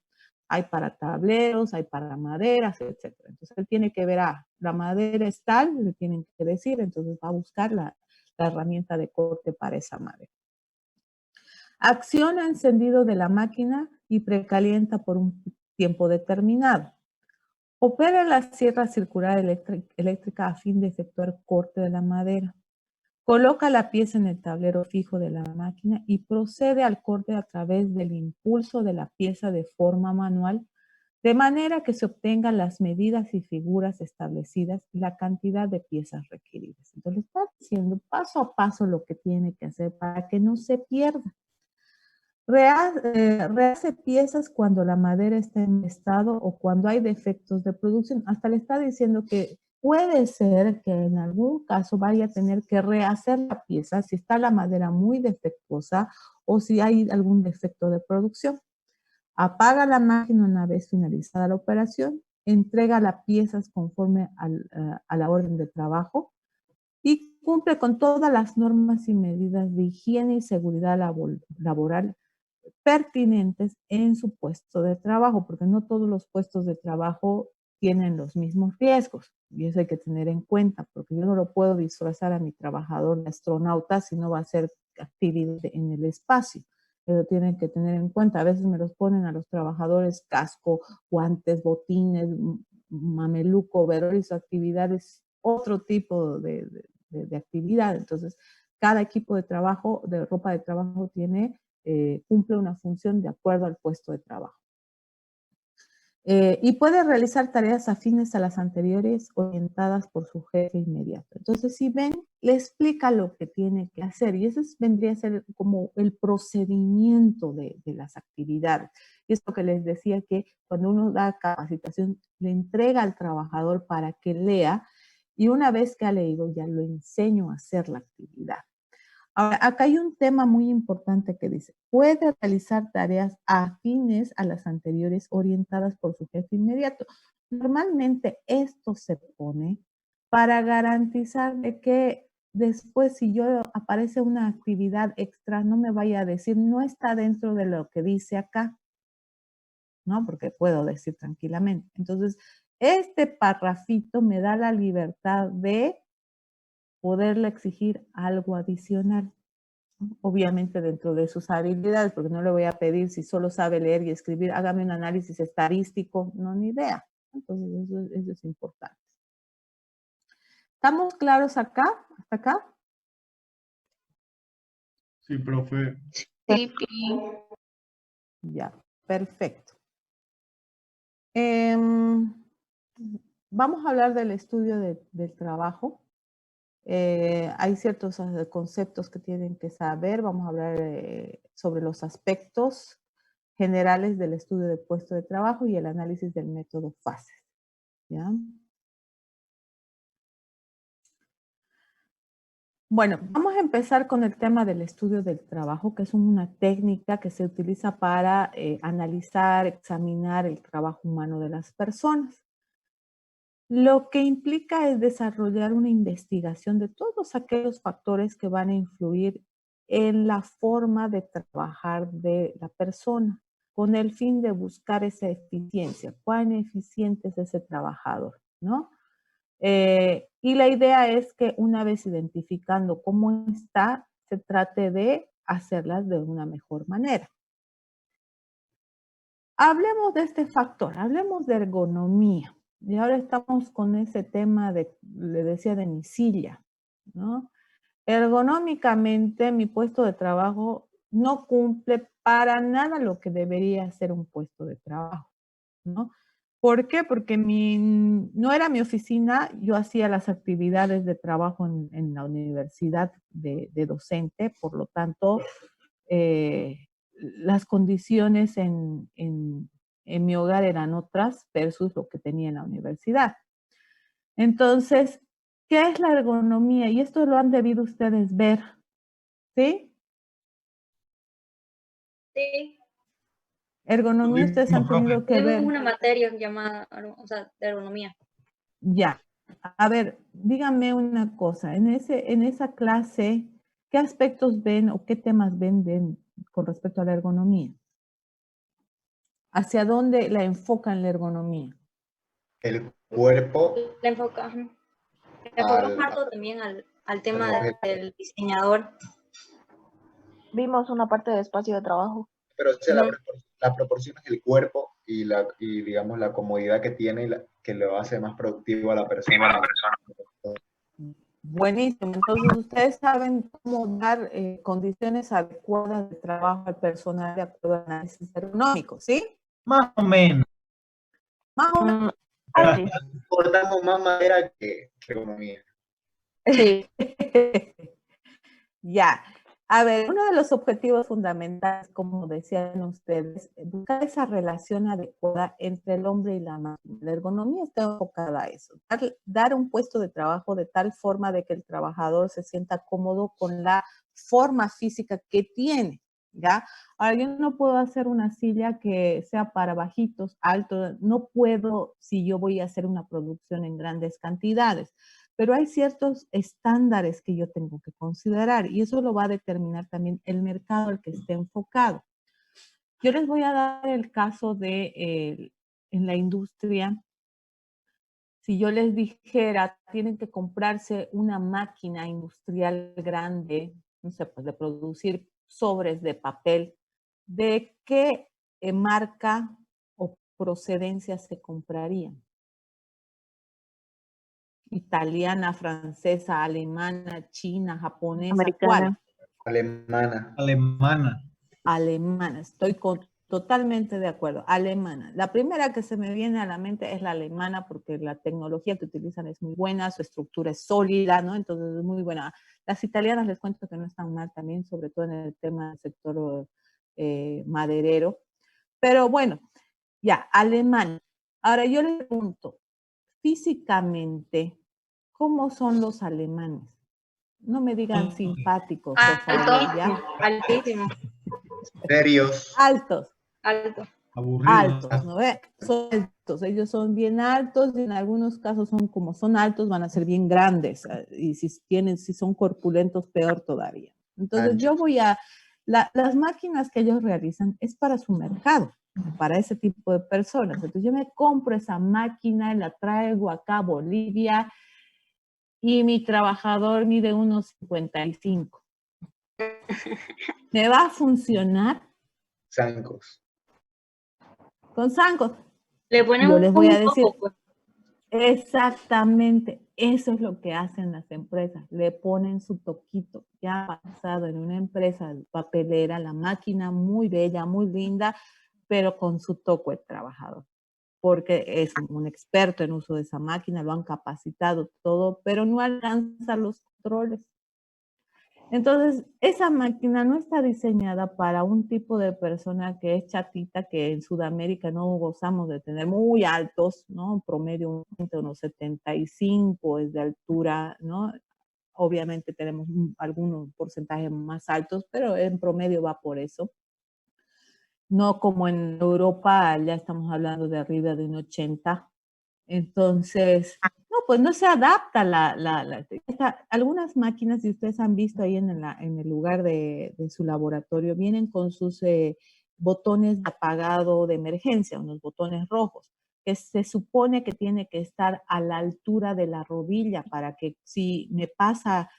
[SPEAKER 1] Hay para tableros, hay para maderas, etc. Entonces él tiene que ver, la madera es tal, le tienen que decir, entonces va a buscar la herramienta de corte para esa madera. Acciona encendido de la máquina y precalienta por un tiempo determinado. Opera la sierra circular eléctrica a fin de efectuar corte de la madera. Coloca la pieza en el tablero fijo de la máquina y procede al corte a través del impulso de la pieza de forma manual, de manera que se obtengan las medidas y figuras establecidas y la cantidad de piezas requeridas. Entonces está diciendo paso a paso lo que tiene que hacer para que no se pierda. Rehace piezas cuando la madera está en estado o cuando hay defectos de producción. Hasta le está diciendo que puede ser que en algún caso vaya a tener que rehacer la pieza si está la madera muy defectuosa o si hay algún defecto de producción. Apaga la máquina una vez finalizada la operación, entrega las piezas conforme a la orden de trabajo y cumple con todas las normas y medidas de higiene y seguridad laboral pertinentes en su puesto de trabajo, porque no todos los puestos de trabajo tienen los mismos riesgos, y eso hay que tener en cuenta, porque yo no lo puedo disfrazar a mi trabajador de astronauta si no va a hacer actividad en el espacio. Pero tienen que tener en cuenta, a veces me los ponen a los trabajadores casco, guantes, botines, mameluco, overol y su actividad es otro tipo de actividad. Entonces, cada equipo de trabajo, de ropa de trabajo cumple una función de acuerdo al puesto de trabajo. Y puede realizar tareas afines a las anteriores orientadas por su jefe inmediato. Entonces, si ven, le explica lo que tiene que hacer y eso vendría a ser como el procedimiento de las actividades. Y es lo que les decía que cuando uno da capacitación, le entrega al trabajador para que lea y una vez que ha leído ya lo enseño a hacer la actividad. Ahora, acá hay un tema muy importante que dice, puede realizar tareas afines a las anteriores orientadas por su jefe inmediato. Normalmente esto se pone para garantizar de que después si yo aparece una actividad extra, no me vaya a decir, no está dentro de lo que dice acá, ¿no? Porque puedo decir tranquilamente. Entonces, este parrafito me da la libertad de poderle exigir algo adicional. Obviamente dentro de sus habilidades, porque no le voy a pedir si solo sabe leer y escribir, hágame un análisis estadístico, no, ni idea. Entonces eso es importante. ¿Estamos claros acá? ¿Hasta acá?
[SPEAKER 5] Sí, profe.
[SPEAKER 2] Sí,
[SPEAKER 1] Ya, perfecto. Vamos a hablar del estudio del trabajo. Hay ciertos conceptos que tienen que saber. Vamos a hablar sobre los aspectos generales del estudio de puesto de trabajo y el análisis del método FASES. ¿Ya? Bueno, vamos a empezar con el tema del estudio del trabajo, que es una técnica que se utiliza para analizar, examinar el trabajo humano de las personas. Lo que implica es desarrollar una investigación de todos aquellos factores que van a influir en la forma de trabajar de la persona, con el fin de buscar esa eficiencia, cuán eficiente es ese trabajador, ¿no? Y la idea es que una vez identificando cómo está, se trate de hacerlas de una mejor manera. Hablemos de este factor, hablemos de ergonomía. Y ahora estamos con ese tema de, le decía, de mi silla, ¿no? Ergonómicamente, mi puesto de trabajo no cumple para nada lo que debería ser un puesto de trabajo, ¿no? ¿Por qué? Porque no era mi oficina, yo hacía las actividades de trabajo en la universidad de docente, por lo tanto, las condiciones en mi hogar eran otras versus lo que tenía en la universidad. Entonces, ¿qué es la ergonomía? Y esto lo han debido ustedes ver, ¿sí?
[SPEAKER 6] Sí,
[SPEAKER 1] Ergonomía ustedes han tenido que ver.
[SPEAKER 6] tuvimos una materia llamada, o sea, de ergonomía.
[SPEAKER 1] Ya. A ver, díganme una cosa. En esa clase, ¿qué aspectos ven o qué temas ven con respecto a la ergonomía? ¿Hacia dónde la enfocan la ergonomía?
[SPEAKER 3] El cuerpo
[SPEAKER 6] Le enfocamos harto también al tema del diseñador.
[SPEAKER 2] Vimos una parte de espacio de trabajo.
[SPEAKER 3] pero o sea, la proporción es el cuerpo y digamos la comodidad que tiene que lo hace más productivo a la persona.
[SPEAKER 1] Buenísimo. Entonces, ustedes saben cómo dar condiciones adecuadas de trabajo al personal de acuerdo al análisis ergonómico, ¿sí?
[SPEAKER 5] Más o menos.
[SPEAKER 1] Más o menos.
[SPEAKER 3] Cortamos más madera que economía.
[SPEAKER 2] Sí.
[SPEAKER 1] Ya. A ver, uno de los objetivos fundamentales, como decían ustedes, buscar esa relación adecuada entre el hombre y la máquina. La ergonomía está enfocada a eso, dar un puesto de trabajo de tal forma de que el trabajador se sienta cómodo con la forma física que tiene, ¿ya? Ahora, yo no puedo hacer una silla que sea para bajitos, altos, no puedo si yo voy a hacer una producción en grandes cantidades. Pero hay ciertos estándares que yo tengo que considerar y eso lo va a determinar también el mercado al que esté enfocado. Yo les voy a dar el caso de en la industria. Si yo les dijera, tienen que comprarse una máquina industrial grande, no sé, pues de producir sobres de papel, ¿de qué marca o procedencia se comprarían? Italiana, francesa, alemana, china, japonesa,
[SPEAKER 2] Americana.
[SPEAKER 1] ¿cuál?
[SPEAKER 3] Alemana.
[SPEAKER 5] Alemana.
[SPEAKER 1] Alemana. Estoy totalmente de acuerdo. Alemana. La primera que se me viene a la mente es la alemana porque la tecnología que utilizan es muy buena, su estructura es sólida, ¿no? Entonces es muy buena. Las italianas les cuento que no están mal también, sobre todo en el tema del sector maderero. Pero bueno, ya, alemán. Ahora yo le pregunto, físicamente, ¿cómo son los alemanes? No me digan simpáticos, por favor, ¿ya?
[SPEAKER 6] Altísimo,
[SPEAKER 3] Serios.
[SPEAKER 1] Altos.
[SPEAKER 6] alto.
[SPEAKER 5] Aburridos.
[SPEAKER 1] Altos, ¿no ve? Son altos, ellos son bien altos y en algunos casos son como son altos, van a ser bien grandes y si son corpulentos, peor todavía. Entonces yo
[SPEAKER 3] Anchos.
[SPEAKER 1] voy las máquinas que ellos realizan es para su mercado, para ese tipo de personas. Entonces yo me compro esa máquina y la traigo acá a Bolivia y mi trabajador mide unos 55. ¿Me va a funcionar?
[SPEAKER 3] Zancos.
[SPEAKER 1] Con zancos.
[SPEAKER 6] Le ponen
[SPEAKER 1] Yo les voy a
[SPEAKER 6] un
[SPEAKER 1] decir,
[SPEAKER 6] poco, pues.
[SPEAKER 1] exactamente, eso es lo que hacen las empresas, le ponen su toquito. Ya ha pasado en una empresa papelera, la máquina muy bella, muy linda, pero con su toque el trabajador, porque es un experto en uso de esa máquina, lo han capacitado todo, pero no alcanza los controles. Entonces, esa máquina no está diseñada para un tipo de persona que es chatita, que en Sudamérica no gozamos de tener muy altos, ¿no? En promedio unos 75 es de altura, ¿no? Obviamente tenemos algunos porcentajes más altos, pero en promedio va por eso. No como en Europa, ya estamos hablando de arriba de un 80. Entonces, no, pues no se adapta algunas máquinas, y ustedes han visto ahí en el lugar de su laboratorio, vienen con sus botones de apagado de emergencia, unos botones rojos, que se supone que tiene que estar a la altura de la rodilla para que si me pasa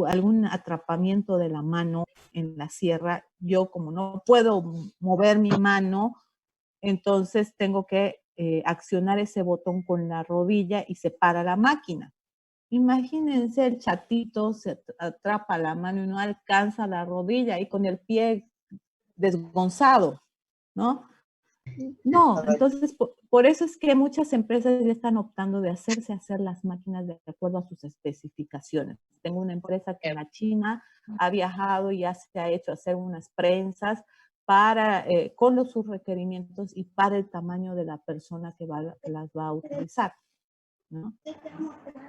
[SPEAKER 1] algún atrapamiento de la mano en la sierra, yo como no puedo mover mi mano, entonces tengo que accionar ese botón con la rodilla y se para la máquina. Imagínense el chatito, se atrapa la mano y no alcanza la rodilla y con el pie desgonzado, ¿no? No, entonces por eso es que muchas empresas ya están optando de hacer las máquinas de acuerdo a sus especificaciones. Tengo una empresa que en la China ha viajado y ya se ha hecho hacer unas prensas para, con sus requerimientos y para el tamaño de la persona que las va a utilizar, ¿no?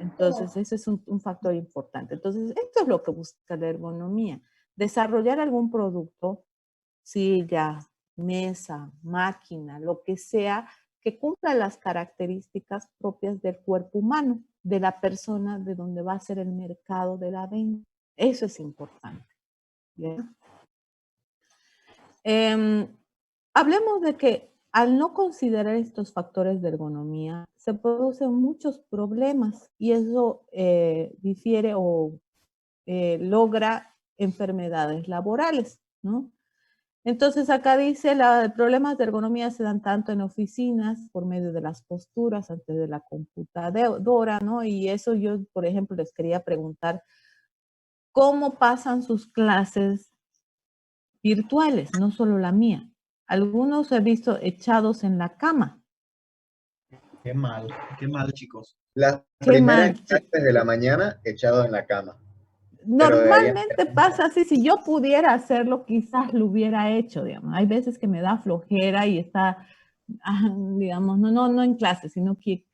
[SPEAKER 1] Entonces, ese es un factor importante. Entonces, esto es lo que busca la ergonomía. Desarrollar algún producto, silla, mesa, máquina, lo que sea, que cumpla las características propias del cuerpo humano, de la persona de donde va a ser el mercado de la venta. Eso es importante. ¿Bien? Hablemos de que al no considerar estos factores de ergonomía, se producen muchos problemas y eso difiere o logra enfermedades laborales, ¿no? Entonces acá dice, los problemas de ergonomía se dan tanto en oficinas, por medio de las posturas, antes de la computadora, ¿no? Y eso yo, por ejemplo, les quería preguntar, ¿cómo pasan sus clases virtuales? No solo la mía. Algunos he visto echados en la cama.
[SPEAKER 5] Qué mal, chicos.
[SPEAKER 3] Las
[SPEAKER 1] Qué
[SPEAKER 3] primeras
[SPEAKER 1] mal.
[SPEAKER 3] clases de la mañana echado en la cama. Pero de ahí
[SPEAKER 1] Normalmente pasa así, si yo pudiera hacerlo, quizás lo hubiera hecho, digamos. Hay veces que me da flojera y está, digamos, no en clase, sino que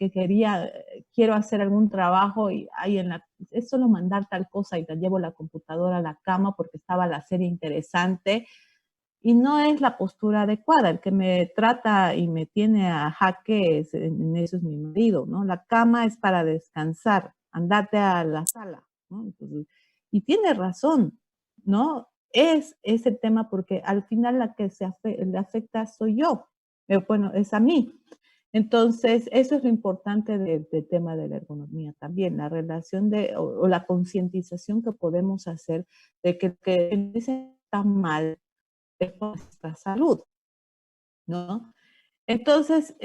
[SPEAKER 1] quiero hacer algún trabajo y ahí es solo mandar tal cosa y te llevo la computadora a la cama porque estaba la serie interesante y no es la postura adecuada. El que me trata y me tiene a jaque, en eso es mi marido, ¿no? La cama es para descansar, andarte a la sala, ¿no? Entonces, y tiene razón, ¿no? Es ese tema porque al final la que le afecta soy yo, bueno, es a mí. Entonces, eso es lo importante del tema de la ergonomía también, la relación o la concientización que podemos hacer de que está mal de nuestra salud, ¿no? Entonces,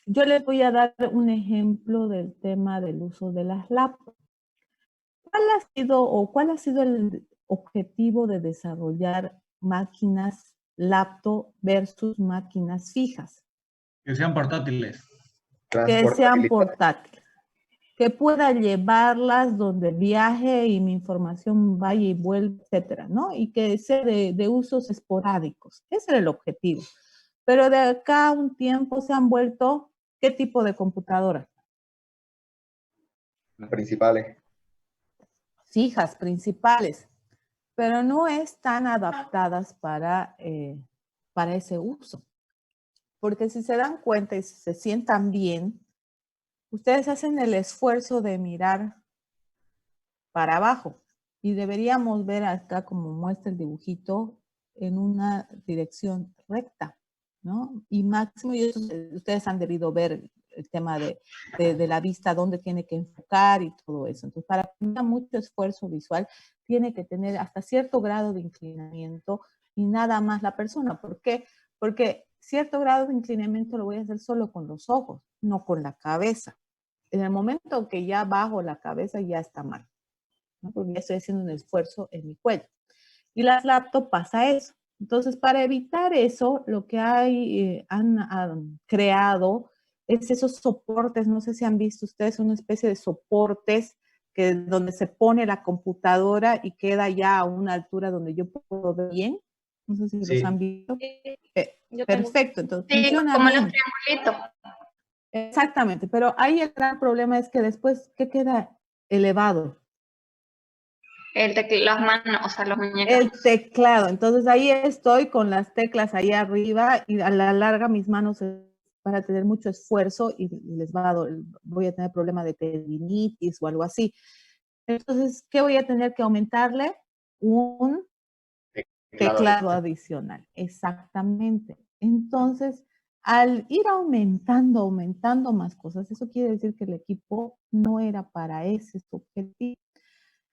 [SPEAKER 1] yo les voy a dar un ejemplo del tema del uso de las laptops. ¿Cuál ha sido el objetivo de desarrollar máquinas laptop versus máquinas fijas.
[SPEAKER 5] Que sean portátiles.
[SPEAKER 1] Que sean
[SPEAKER 3] Transportabilidad.
[SPEAKER 1] portátiles. Que pueda llevarlas donde viaje y mi información vaya y vuelva, etcétera, ¿no? Y que sea de usos esporádicos. Ese era el objetivo. Pero de acá a un tiempo se han vuelto, ¿qué tipo de computadoras?
[SPEAKER 3] Las principales.
[SPEAKER 1] Fijas, principales, pero no están adaptadas para ese uso. Porque si se dan cuenta y se sientan bien, ustedes hacen el esfuerzo de mirar para abajo y deberíamos ver acá, como muestra el dibujito, en una dirección recta, ¿no? Y máximo, y ustedes han debido ver el tema de la vista, dónde tiene que enfocar y todo eso. Entonces, para que tenga mucho esfuerzo visual, tiene que tener hasta cierto grado de inclinamiento y nada más la persona. ¿Por qué? Porque cierto grado de inclinamiento lo voy a hacer solo con los ojos, no con la cabeza. En el momento que ya bajo la cabeza, ya está mal, ¿no? Porque ya estoy haciendo un esfuerzo en mi cuello. Y las laptops pasa eso. Entonces, para evitar eso, lo que han creado es esos soportes, no sé si han visto ustedes, una especie de soportes donde se pone la computadora y queda ya a una altura donde yo puedo ver bien. No sé si
[SPEAKER 3] Sí.
[SPEAKER 1] los han visto.
[SPEAKER 6] Yo tengo.
[SPEAKER 1] Perfecto, entonces
[SPEAKER 2] Sí,
[SPEAKER 1] funciona
[SPEAKER 2] como
[SPEAKER 1] bien.
[SPEAKER 2] los triangulitos.
[SPEAKER 1] Exactamente, pero ahí el gran problema es que después, ¿qué queda elevado?
[SPEAKER 2] Las manos, o sea, los muñecos.
[SPEAKER 1] El teclado. Entonces ahí estoy con las teclas ahí arriba y a la larga mis manos van a tener mucho esfuerzo y voy a tener problema de tendinitis o algo así. Entonces, ¿qué voy a tener que aumentarle? Un teclado adicional. Exactamente. Entonces, al ir aumentando más cosas, eso quiere decir que el equipo no era para ese objetivo.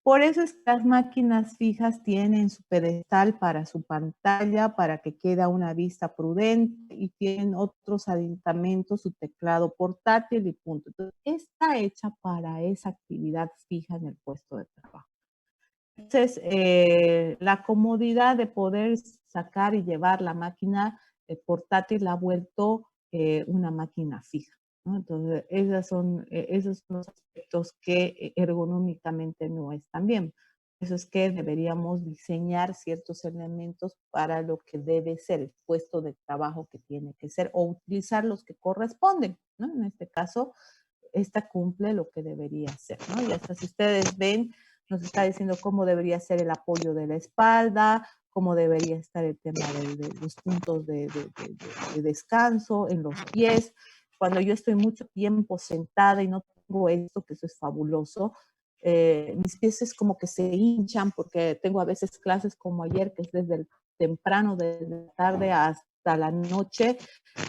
[SPEAKER 1] Por eso es que las máquinas fijas tienen su pedestal para su pantalla, para que quede una vista prudente, y tienen otros aditamentos, su teclado portátil y punto. Entonces, está hecha para esa actividad fija en el puesto de trabajo. Entonces, la comodidad de poder sacar y llevar la máquina portátil la ha vuelto una máquina fija, ¿no? Entonces, esos son los aspectos que ergonómicamente no están bien. Eso es que deberíamos diseñar ciertos elementos para lo que debe ser el puesto de trabajo que tiene que ser, o utilizar los que corresponden, ¿no? En este caso, esta cumple lo que debería ser, ¿no? Y hasta si ustedes ven, nos está diciendo cómo debería ser el apoyo de la espalda, cómo debería estar el tema de los puntos de descanso en los pies. Cuando yo estoy mucho tiempo sentada y no tengo esto, que eso es fabuloso, mis pies es como que se hinchan, porque tengo a veces clases como ayer, que es desde el temprano de la tarde hasta la noche.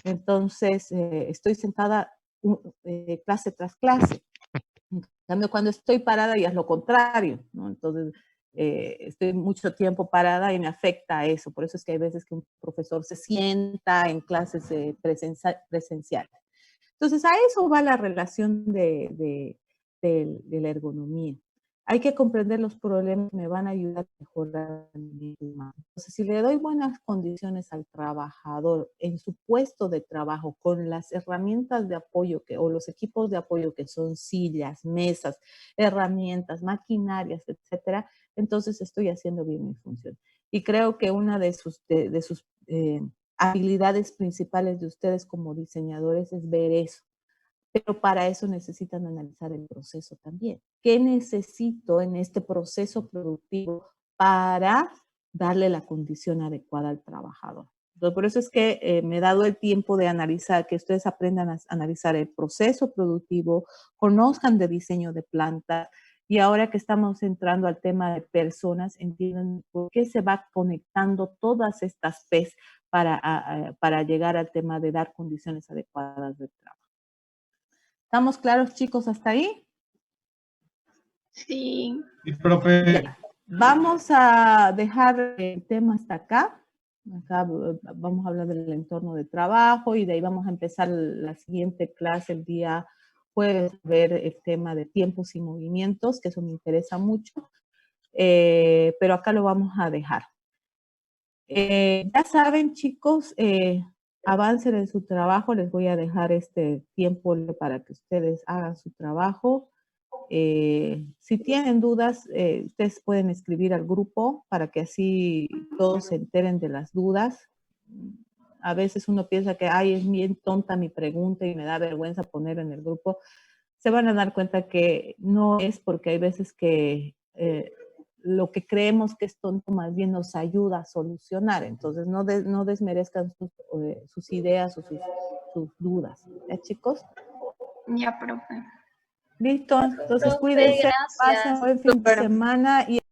[SPEAKER 1] Entonces, estoy sentada clase tras clase. En cambio, cuando estoy parada ya es lo contrario, ¿no? Entonces, estoy mucho tiempo parada y me afecta eso. Por eso es que hay veces que un profesor se sienta en clases presenciales. Entonces, a eso va la relación de la ergonomía. Hay que comprender los problemas que me van a ayudar a mejorar mi humano. Entonces, si le doy buenas condiciones al trabajador en su puesto de trabajo con las herramientas de apoyo o los equipos de apoyo que son sillas, mesas, herramientas, maquinarias, etcétera, entonces estoy haciendo bien mi función. Y creo que una de sus habilidades principales de ustedes como diseñadores es ver eso. Pero para eso necesitan analizar el proceso también. ¿Qué necesito en este proceso productivo para darle la condición adecuada al trabajador? Entonces, por eso es que me he dado el tiempo de analizar, que ustedes aprendan a analizar el proceso productivo, conozcan de diseño de planta, y ahora que estamos entrando al tema de personas, entiendan por qué se va conectando todas estas P's para llegar al tema de dar condiciones adecuadas de trabajo. ¿Estamos claros, chicos, hasta ahí?
[SPEAKER 2] Sí.
[SPEAKER 5] Y profe,
[SPEAKER 1] Ya. Vamos a dejar el tema hasta acá. Acá vamos a hablar del entorno de trabajo y de ahí vamos a empezar la siguiente clase el día jueves, ver el tema de tiempos y movimientos, que eso me interesa mucho, pero acá lo vamos a dejar. Ya saben, chicos, avancen en su trabajo. Les voy a dejar este tiempo para que ustedes hagan su trabajo. Si tienen dudas, ustedes pueden escribir al grupo para que así todos se enteren de las dudas. A veces uno piensa que, ay, es bien tonta mi pregunta y me da vergüenza poner en el grupo. Se van a dar cuenta que no es, porque hay veces que lo que creemos que es tonto más bien nos ayuda a solucionar. Entonces, no desmerezcan sus ideas o sus dudas. ¿Ya, chicos?
[SPEAKER 6] Ya, profe.
[SPEAKER 1] Listo. Entonces,
[SPEAKER 6] Profe,
[SPEAKER 1] cuídense, pasen
[SPEAKER 6] gracias.
[SPEAKER 1] buen fin de
[SPEAKER 6] Súper.
[SPEAKER 1] semana y